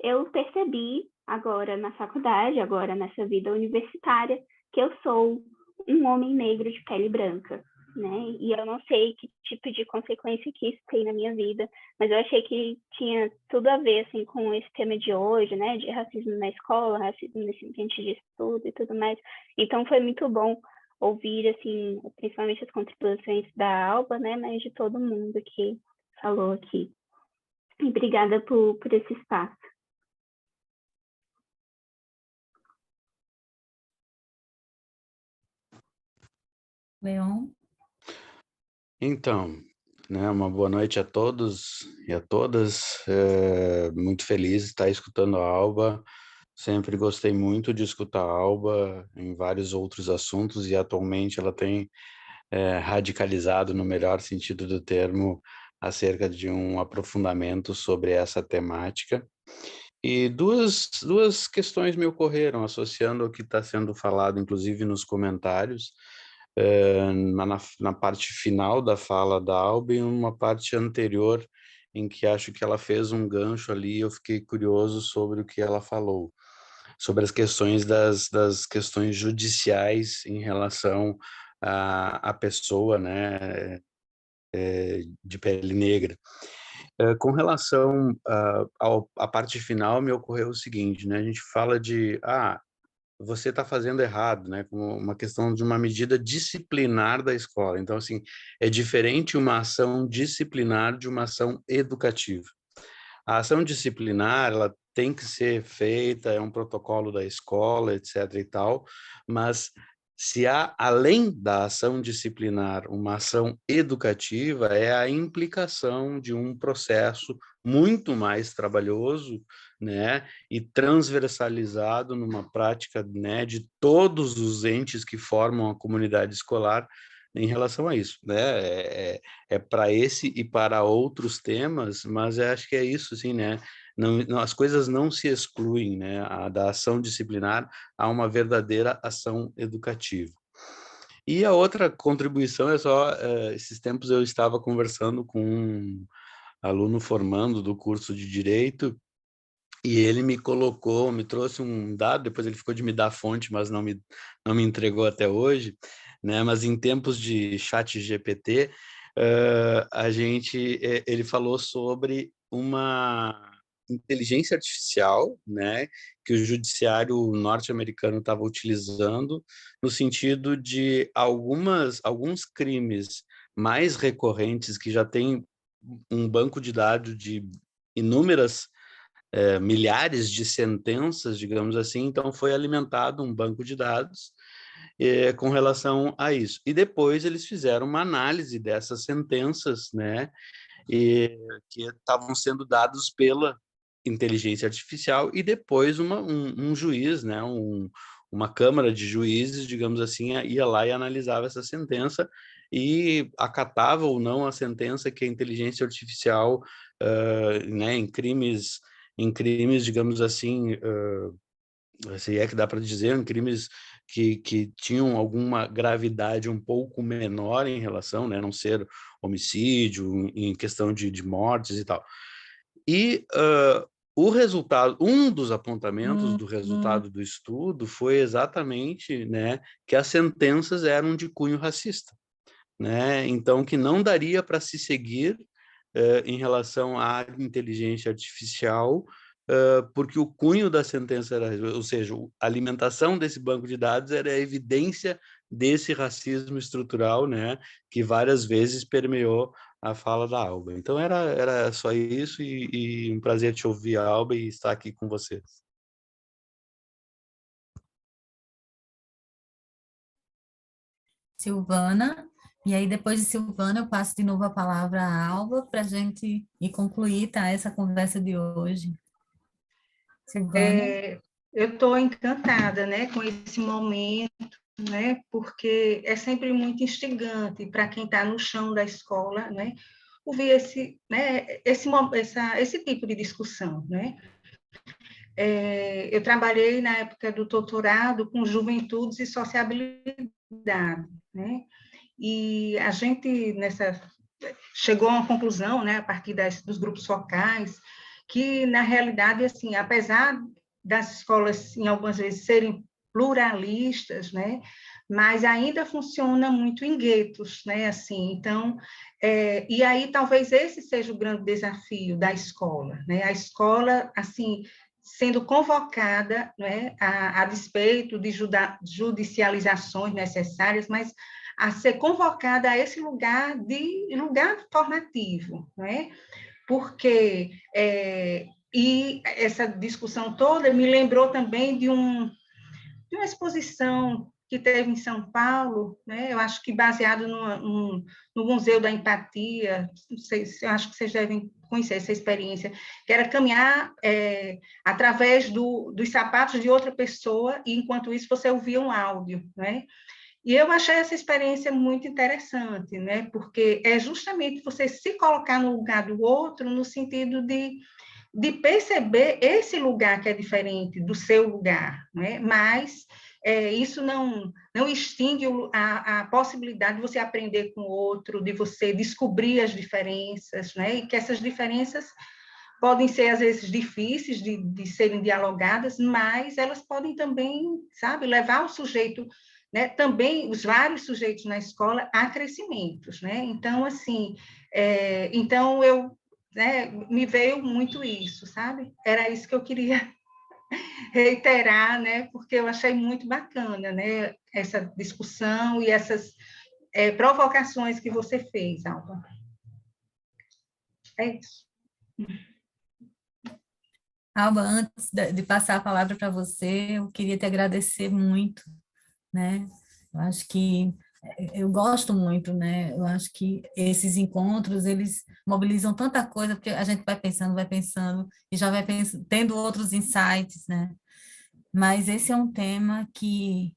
eu percebi agora na faculdade, agora nessa vida universitária, que eu sou um homem negro de pele branca, né? E eu não sei que tipo de consequência que isso tem na minha vida, mas eu achei que tinha tudo a ver, assim, com esse tema de hoje, né? De racismo na escola, racismo nesse ambiente de estudo e tudo mais. Então, foi muito bom ouvir, assim, principalmente as contribuições da Alba, né? Mas de todo mundo que falou aqui. E obrigada por esse espaço. Leon? Então, né, uma boa noite a todos e a todas. Muito feliz de estar escutando a Alba. Sempre gostei muito de escutar a Alba em vários outros assuntos e atualmente ela tem radicalizado, no melhor sentido do termo, acerca de um aprofundamento sobre essa temática. E duas questões me ocorreram, associando ao que está sendo falado, inclusive nos comentários, na parte final da fala da Alba e uma parte anterior, em que acho que ela fez um gancho ali, eu fiquei curioso sobre o que ela falou, sobre as questões das questões judiciais em relação à pessoa, né, de pele negra. Com relação à parte final, me ocorreu o seguinte, né, a gente fala de, você está fazendo errado, né? Como uma questão de uma medida disciplinar da escola. Então, assim, é diferente uma ação disciplinar de uma ação educativa. A ação disciplinar, ela tem que ser feita, é um protocolo da escola, etc. e tal, mas se há, além da ação disciplinar, uma ação educativa, é a implicação de um processo muito mais trabalhoso, né, e transversalizado numa prática, né, de todos os entes que formam a comunidade escolar em relação a isso, né, para esse e para outros temas, mas acho que é isso, assim, né, não, as coisas não se excluem, né, da ação disciplinar a uma verdadeira ação educativa. E a outra contribuição é só, esses tempos eu estava conversando com um aluno formando do curso de Direito, e ele me trouxe um dado, depois ele ficou de me dar a fonte, mas não me entregou até hoje, né? Mas em tempos de chat GPT, ele falou sobre uma inteligência artificial, né, que o judiciário norte-americano estava utilizando no sentido de alguns crimes mais recorrentes que já tem um banco de dados de inúmeras milhares de sentenças, digamos assim, então foi alimentado um banco de dados com relação a isso. E depois eles fizeram uma análise dessas sentenças, né, que estavam sendo dados pela inteligência artificial e depois um juiz, né, uma câmara de juízes, digamos assim, ia lá e analisava essa sentença e acatava ou não a sentença que a inteligência artificial né, em crimes, digamos assim, se é que dá para dizer, em crimes que tinham alguma gravidade um pouco menor em relação, né, não ser homicídio, em questão de mortes e tal. E o resultado, um dos apontamentos do resultado do estudo foi exatamente, né, que as sentenças eram de cunho racista, né? Então, que não daria para se seguir em relação à inteligência artificial, porque o cunho da sentença era, ou seja, a alimentação desse banco de dados era a evidência desse racismo estrutural, né, que várias vezes permeou a fala da Alba. Então era só isso e um prazer te ouvir, Alba, e estar aqui com vocês. Silvana, e aí depois de Silvana eu passo de novo a palavra à Alba para a gente ir concluir, tá, essa conversa de hoje. Silvana. Eu estou encantada, né, com esse momento, né, porque é sempre muito instigante para quem está no chão da escola, né, ouvir esse tipo de discussão, né. Eu trabalhei na época do doutorado com juventudes e sociabilidade, né, e a gente chegou a uma conclusão, né, a partir dos grupos focais, que na realidade, assim, apesar das escolas em algumas vezes serem pluralistas, né, mas ainda funciona muito em guetos, né, assim, então, e aí talvez esse seja o grande desafio da escola, né, a escola, assim, sendo convocada, né, a despeito de judicializações necessárias, mas a ser convocada a esse lugar formativo, né? Porque e essa discussão toda me lembrou também de uma exposição que teve em São Paulo, né? Eu acho que baseado no Museu da Empatia, não sei, eu acho que vocês devem conhecer essa experiência, que era caminhar através dos sapatos de outra pessoa e, enquanto isso, você ouvia um áudio, né? E eu achei essa experiência muito interessante, né? Porque é justamente você se colocar no lugar do outro, no sentido de perceber esse lugar que é diferente do seu lugar, né? Mas isso não extingue a possibilidade de você aprender com o outro, de você descobrir as diferenças, né? E que essas diferenças podem ser, às vezes, difíceis de serem dialogadas, mas elas podem também, sabe, levar o sujeito, né, também os vários sujeitos na escola a crescimentos, né? Então, assim, então me veio muito isso, sabe? Era isso que eu queria reiterar, né? Porque eu achei muito bacana, né? Essa discussão e essas provocações que você fez, Alba. É isso. Alba, antes de passar a palavra para você, eu queria te agradecer muito, né? Eu acho que eu gosto muito, né? Eu acho que esses encontros, eles mobilizam tanta coisa, porque a gente vai pensando, e já vai tendo outros insights, né? Mas esse é um tema que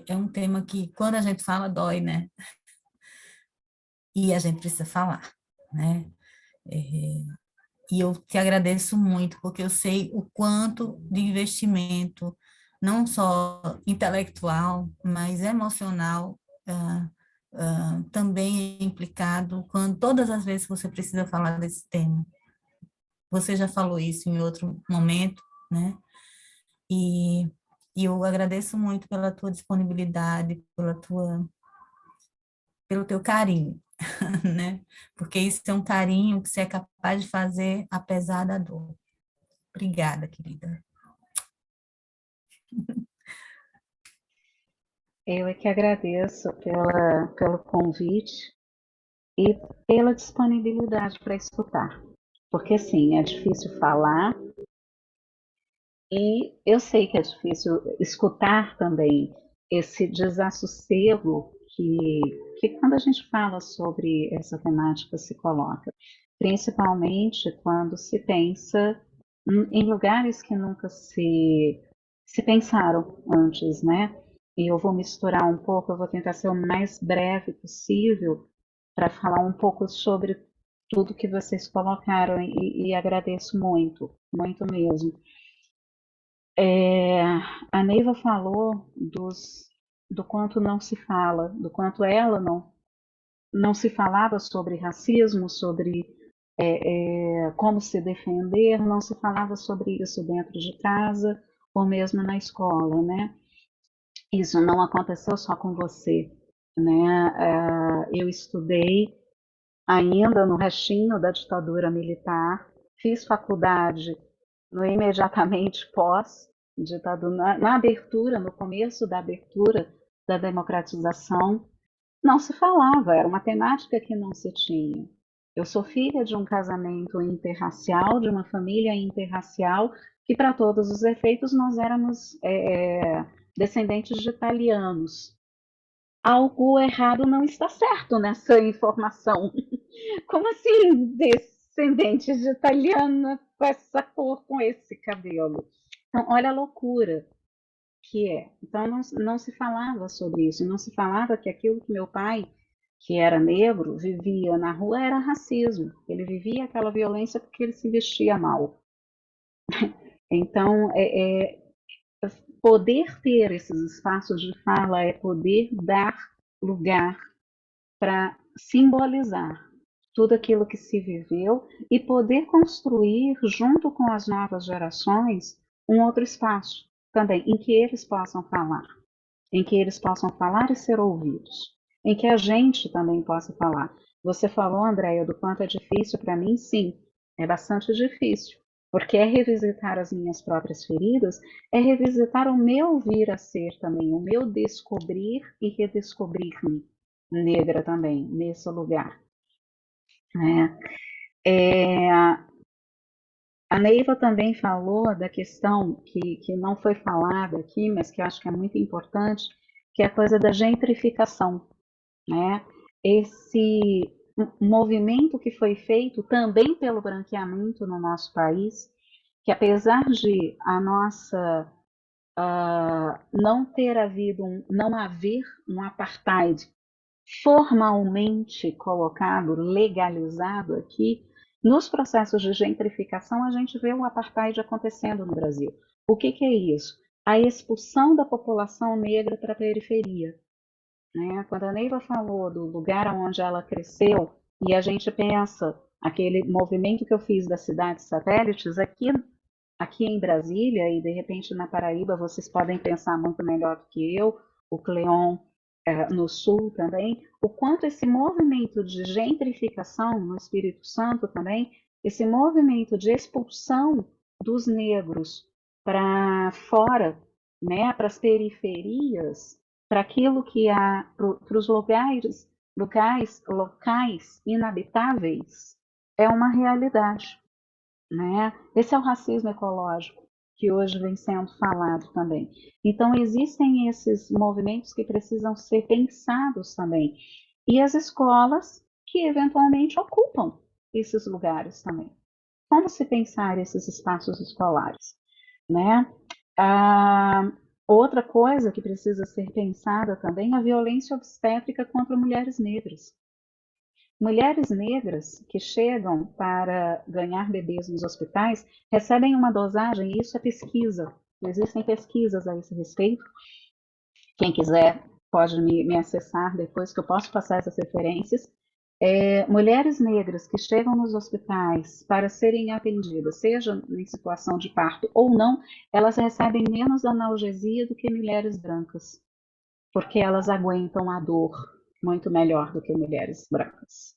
é um tema que, quando a gente fala, dói, né? E a gente precisa falar, né? E eu te agradeço muito, porque eu sei o quanto de investimento, não só intelectual, mas emocional, também é implicado quando todas as vezes que você precisa falar desse tema. Você já falou isso em outro momento, né? E eu agradeço muito pela tua disponibilidade, pelo teu carinho, né? Porque isso é um carinho que você é capaz de fazer apesar da dor. Obrigada, querida. Eu é que agradeço pelo convite e pela disponibilidade para escutar. Porque, assim, é difícil falar e eu sei que é difícil escutar também esse desassossego que quando a gente fala sobre essa temática se coloca, principalmente quando se pensa em lugares que nunca se pensaram antes, né? E eu vou misturar um pouco, eu vou tentar ser o mais breve possível para falar um pouco sobre tudo que vocês colocaram e agradeço muito, muito mesmo. A Neiva falou do quanto não se fala, do quanto ela não se falava sobre racismo, sobre como se defender, não se falava sobre isso dentro de casa ou mesmo na escola, né? Isso não aconteceu só com você, né? Eu estudei ainda no restinho da ditadura militar, fiz faculdade imediatamente pós ditadura, na abertura, no começo da abertura da democratização, não se falava, era uma temática que não se tinha. Eu sou filha de um casamento interracial, de uma família interracial, que para todos os efeitos nós éramos descendentes de italianos. Algo errado não está certo nessa informação. Como assim, descendentes de italiana com essa cor, com esse cabelo? Então, olha a loucura que é. Então, não se falava sobre isso, não se falava que aquilo que meu pai, que era negro, vivia na rua era racismo. Ele vivia aquela violência porque ele se vestia mal. Então, poder ter esses espaços de fala é poder dar lugar para simbolizar tudo aquilo que se viveu e poder construir, junto com as novas gerações, um outro espaço também em que eles possam falar, e ser ouvidos, em que a gente também possa falar. Você falou, Andréia, do quanto é difícil para mim? Sim, é bastante difícil, porque é revisitar as minhas próprias feridas, é revisitar o meu vir a ser também, o meu descobrir e redescobrir-me negra também, nesse lugar. A Neiva também falou da questão que não foi falada aqui, mas que eu acho que é muito importante, que é a coisa da gentrificação, né? Esse movimento que foi feito também pelo branqueamento no nosso país, que apesar de a nossa não haver um apartheid formalmente colocado, legalizado aqui, nos processos de gentrificação a gente vê o apartheid acontecendo no Brasil. O que é isso? A expulsão da população negra para a periferia. Né? Quando a Neiva falou do lugar onde ela cresceu, e a gente pensa, aquele movimento que eu fiz das cidades satélites, aqui em Brasília, e de repente na Paraíba, vocês podem pensar muito melhor do que eu, o Cleon no Sul também, o quanto esse movimento de gentrificação no Espírito Santo também, esse movimento de expulsão dos negros para fora, né, para as periferias, para aquilo que há, para os locais inabitáveis, é uma realidade. Né? Esse é o racismo ecológico que hoje vem sendo falado também. Então, existem esses movimentos que precisam ser pensados também. E as escolas que eventualmente ocupam esses lugares também. Como se pensar esses espaços escolares? Né? Outra coisa que precisa ser pensada também é a violência obstétrica contra mulheres negras. Mulheres negras que chegam para ganhar bebês nos hospitais recebem uma dosagem, e isso é pesquisa, existem pesquisas a esse respeito. Quem quiser pode me acessar depois, que eu posso passar essas referências. Mulheres negras que chegam nos hospitais para serem atendidas, seja em situação de parto ou não, elas recebem menos analgesia do que mulheres brancas, porque elas aguentam a dor muito melhor do que mulheres brancas.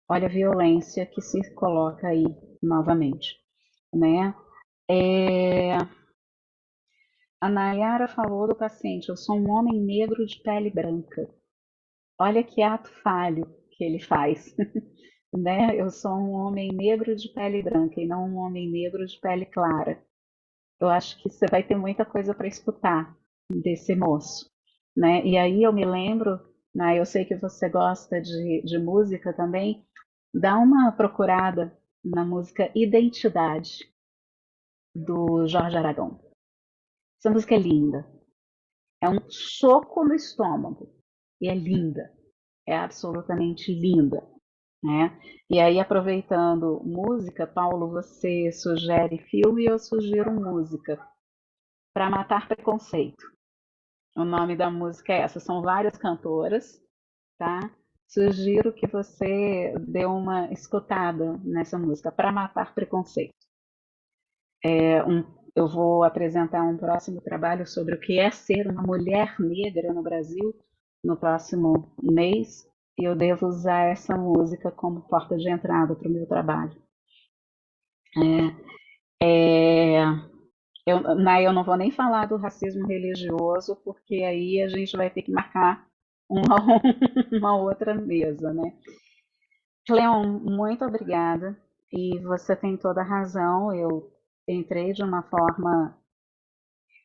Olha a violência que se coloca aí novamente, né? A Nayara falou do paciente, eu sou um homem negro de pele branca. Olha que ato falho que ele faz, né? Eu sou um homem negro de pele branca e não um homem negro de pele clara. Eu acho que você vai ter muita coisa para escutar desse moço, né? E aí eu me lembro, né, eu sei que você gosta de música também, dá uma procurada na música Identidade, do Jorge Aragão. Essa música é linda, é um soco no estômago, e é linda, é absolutamente linda. né? E aí, aproveitando música, Paulo, você sugere filme e eu sugiro música, Para Matar Preconceito. O nome da música é essa, são várias cantoras, tá? Sugiro que você dê uma escutada nessa música, Para Matar Preconceito. Eu vou apresentar um próximo trabalho sobre o que é ser uma mulher negra no Brasil no próximo mês, e eu devo usar essa música como porta de entrada para o meu trabalho. Eu não vou nem falar do racismo religioso, porque aí a gente vai ter que marcar uma, uma outra mesa, né? Cleon, muito obrigada. E você tem toda a razão. Eu entrei de uma forma,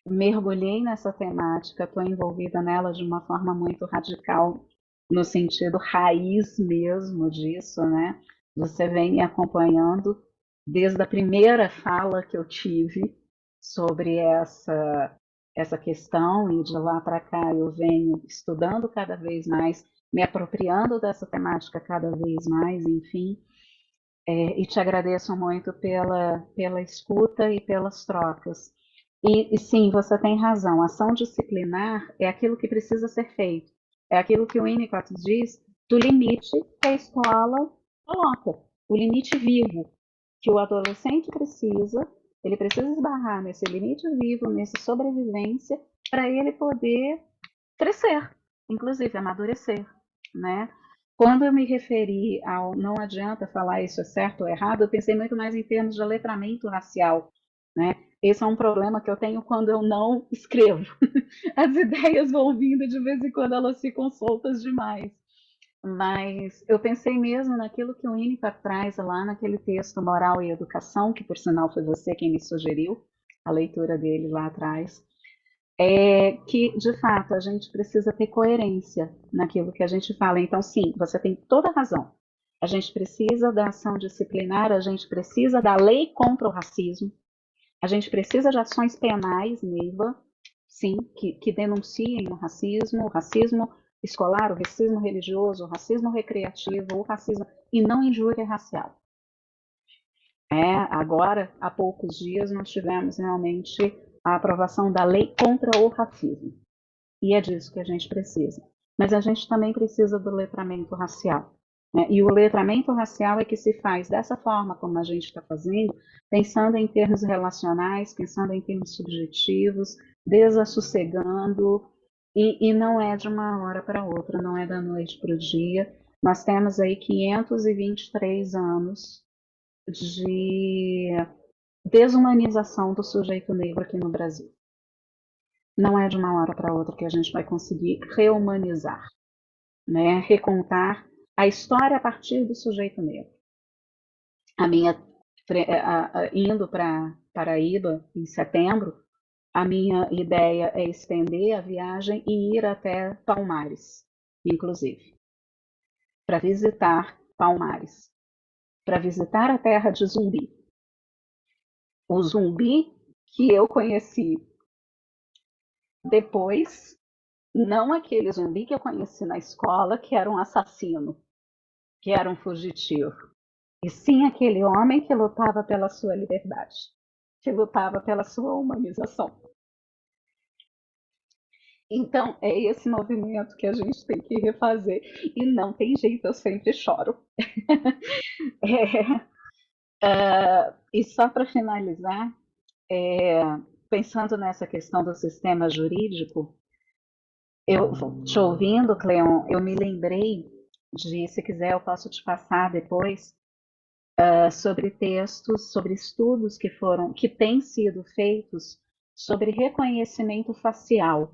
mergulhei nessa temática, estou envolvida nela de uma forma muito radical, no sentido raiz mesmo disso, né? Você vem me acompanhando desde a primeira fala que eu tive sobre essa questão, e de lá para cá eu venho estudando cada vez mais, me apropriando dessa temática cada vez mais, enfim, e te agradeço muito pela escuta e pelas trocas. E sim, você tem razão, ação disciplinar é aquilo que precisa ser feito, é aquilo que o Winnicott diz do limite que a escola coloca, o limite vivo, que o adolescente precisa, ele precisa esbarrar nesse limite vivo, nessa sobrevivência, para ele poder crescer, inclusive amadurecer, né? Quando eu me referi ao não adianta falar isso é certo ou errado, eu pensei muito mais em termos de letramento racial, né? Esse é um problema que eu tenho quando eu não escrevo. As ideias vão vindo, de vez em quando elas ficam soltas demais. Mas eu pensei mesmo naquilo que o Winnicott traz lá naquele texto Moral e Educação, que por sinal foi você quem me sugeriu a leitura dele lá atrás, que de fato a gente precisa ter coerência naquilo que a gente fala. Então, sim, você tem toda a razão. A gente precisa da ação disciplinar, a gente precisa da lei contra o racismo, a gente precisa de ações penais, Neiva, sim, que denunciem o racismo escolar, o racismo religioso, o racismo recreativo, o racismo, e não injúria racial. Agora, há poucos dias, nós tivemos realmente a aprovação da lei contra o racismo. E é disso que a gente precisa. Mas a gente também precisa do letramento racial, né? E o letramento racial é que se faz dessa forma como a gente está fazendo, pensando em termos relacionais, pensando em termos subjetivos, desassossegando, e não é de uma hora para outra, não é da noite para o dia. Nós temos aí 523 anos de desumanização do sujeito negro aqui no Brasil. Não é de uma hora para outra que a gente vai conseguir reumanizar, né? Recontar a história a partir do sujeito negro. Indo para Paraíba em setembro, a minha ideia é estender a viagem e ir até Palmares, inclusive, para visitar Palmares, para visitar a terra de Zumbi. O Zumbi que eu conheci depois, não aquele Zumbi que eu conheci na escola, que era um assassino, que era um fugitivo, e sim aquele homem que lutava pela sua liberdade, que lutava pela sua humanização. Então, é esse movimento que a gente tem que refazer, e não tem jeito, eu sempre choro. E só para finalizar, pensando nessa questão do sistema jurídico, eu te ouvindo, Cleon, eu me lembrei de, se quiser eu posso te passar depois, sobre textos, sobre estudos que têm sido feitos sobre reconhecimento facial.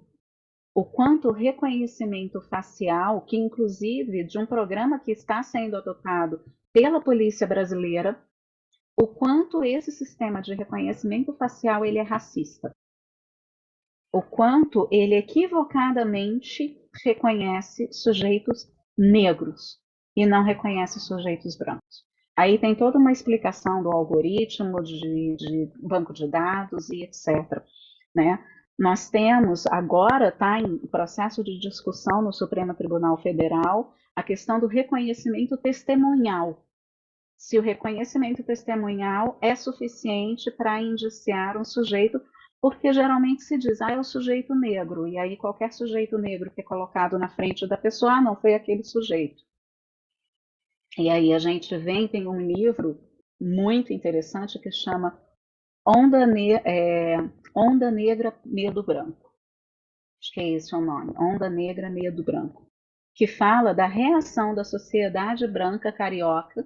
O quanto o reconhecimento facial, que inclusive de um programa que está sendo adotado pela Polícia Brasileira, o quanto esse sistema de reconhecimento facial ele é racista. O quanto ele equivocadamente reconhece sujeitos negros e não reconhece sujeitos brancos. Aí tem toda uma explicação do algoritmo, de banco de dados e etc., né? Nós temos, agora está em processo de discussão no Supremo Tribunal Federal, a questão do reconhecimento testemunhal. Se o reconhecimento testemunhal é suficiente para indiciar um sujeito, porque geralmente se diz, é o sujeito negro, e aí qualquer sujeito negro que é colocado na frente da pessoa, não foi aquele sujeito. E aí a gente tem um livro muito interessante que chama Onda Negra, Medo Branco. Acho que é esse o nome, Onda Negra, Medo Branco, que fala da reação da sociedade branca carioca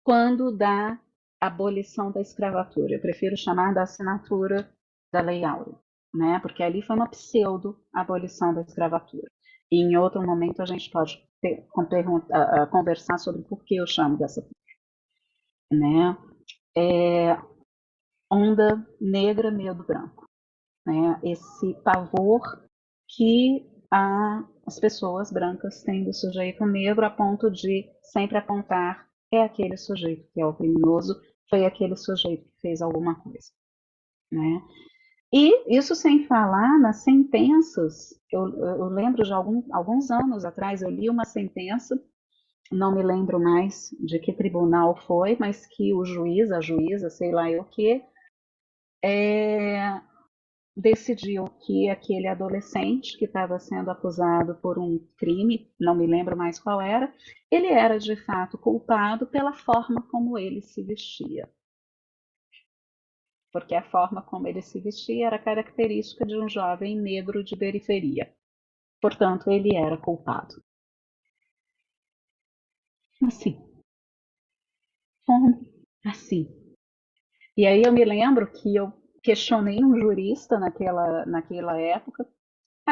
quando da abolição da escravatura. Eu prefiro chamar da assinatura da Lei Áurea, né? Porque ali foi uma pseudo-abolição da escravatura. E em outro momento a gente pode conversar sobre por que eu chamo dessa forma, né? Onda negra, medo branco, né? Esse pavor que as pessoas brancas têm do sujeito negro a ponto de sempre apontar é aquele sujeito que é o criminoso, foi aquele sujeito que fez alguma coisa, né? E isso sem falar nas sentenças. Eu lembro de alguns anos atrás, eu li uma sentença, não me lembro mais de que tribunal foi, mas que o juiz, a juíza, sei lá eu o que, decidiu que aquele adolescente que estava sendo acusado por um crime, não me lembro mais qual era, ele era de fato culpado pela forma como ele se vestia. Porque a forma como ele se vestia era característica de um jovem negro de periferia. Portanto, ele era culpado. Assim. Assim. E aí eu me lembro que eu questionei um jurista naquela época.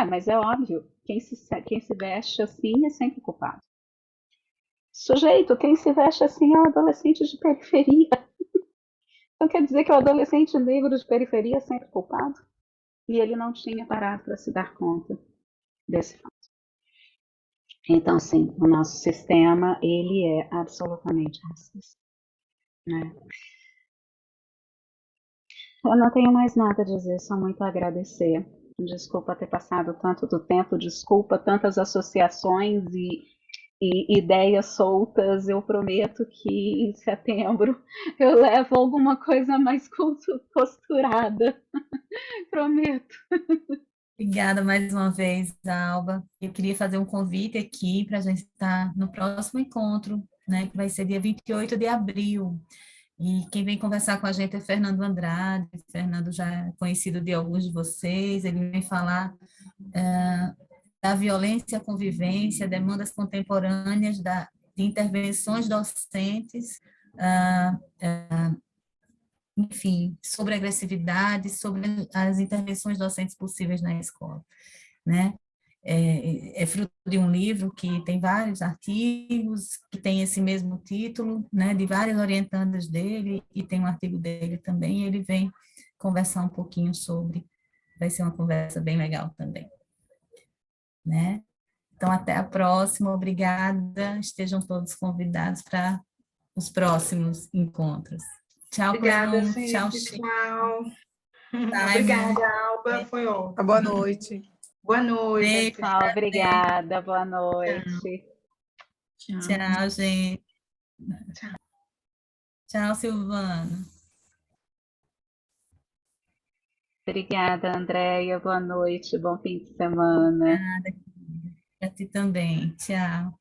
Mas é óbvio, quem se veste assim é sempre culpado. Sujeito, quem se veste assim é um adolescente de periferia. Então quer dizer que o adolescente negro de periferia é sempre culpado? E ele não tinha parado para se dar conta desse fato. Então, sim, o nosso sistema, ele é absolutamente racista, né? Eu não tenho mais nada a dizer, só muito a agradecer. Desculpa ter passado tanto do tempo, desculpa tantas associações e ideias soltas. Eu prometo que em setembro eu levo alguma coisa mais costurada. Prometo. Obrigada mais uma vez, Alba. Eu queria fazer um convite aqui para a gente estar no próximo encontro, né, que vai ser dia 28 de abril. E quem vem conversar com a gente é Fernando Andrade. Fernando já é conhecido de alguns de vocês. Ele vem falar da violência à convivência, demandas contemporâneas de intervenções docentes, enfim, sobre agressividade, sobre as intervenções docentes possíveis na escola, né? É fruto de um livro que tem vários artigos, que tem esse mesmo título, né, de várias orientandas dele, e tem um artigo dele também, e ele vem conversar um pouquinho sobre, vai ser uma conversa bem legal também, né? Então, até a próxima, obrigada, estejam todos convidados para os próximos encontros. Tchau, Obrigada, Cleon, gente. tchau, Chico. Tchau. Simon. Obrigada, Alba. Foi ótimo. Boa noite. Boa noite. Beijo. Obrigada, boa noite. Tchau, gente. Tchau. Tchau, Silvana. Obrigada, Andréia. Boa noite, bom fim de semana. Obrigada. A ti também. Tchau.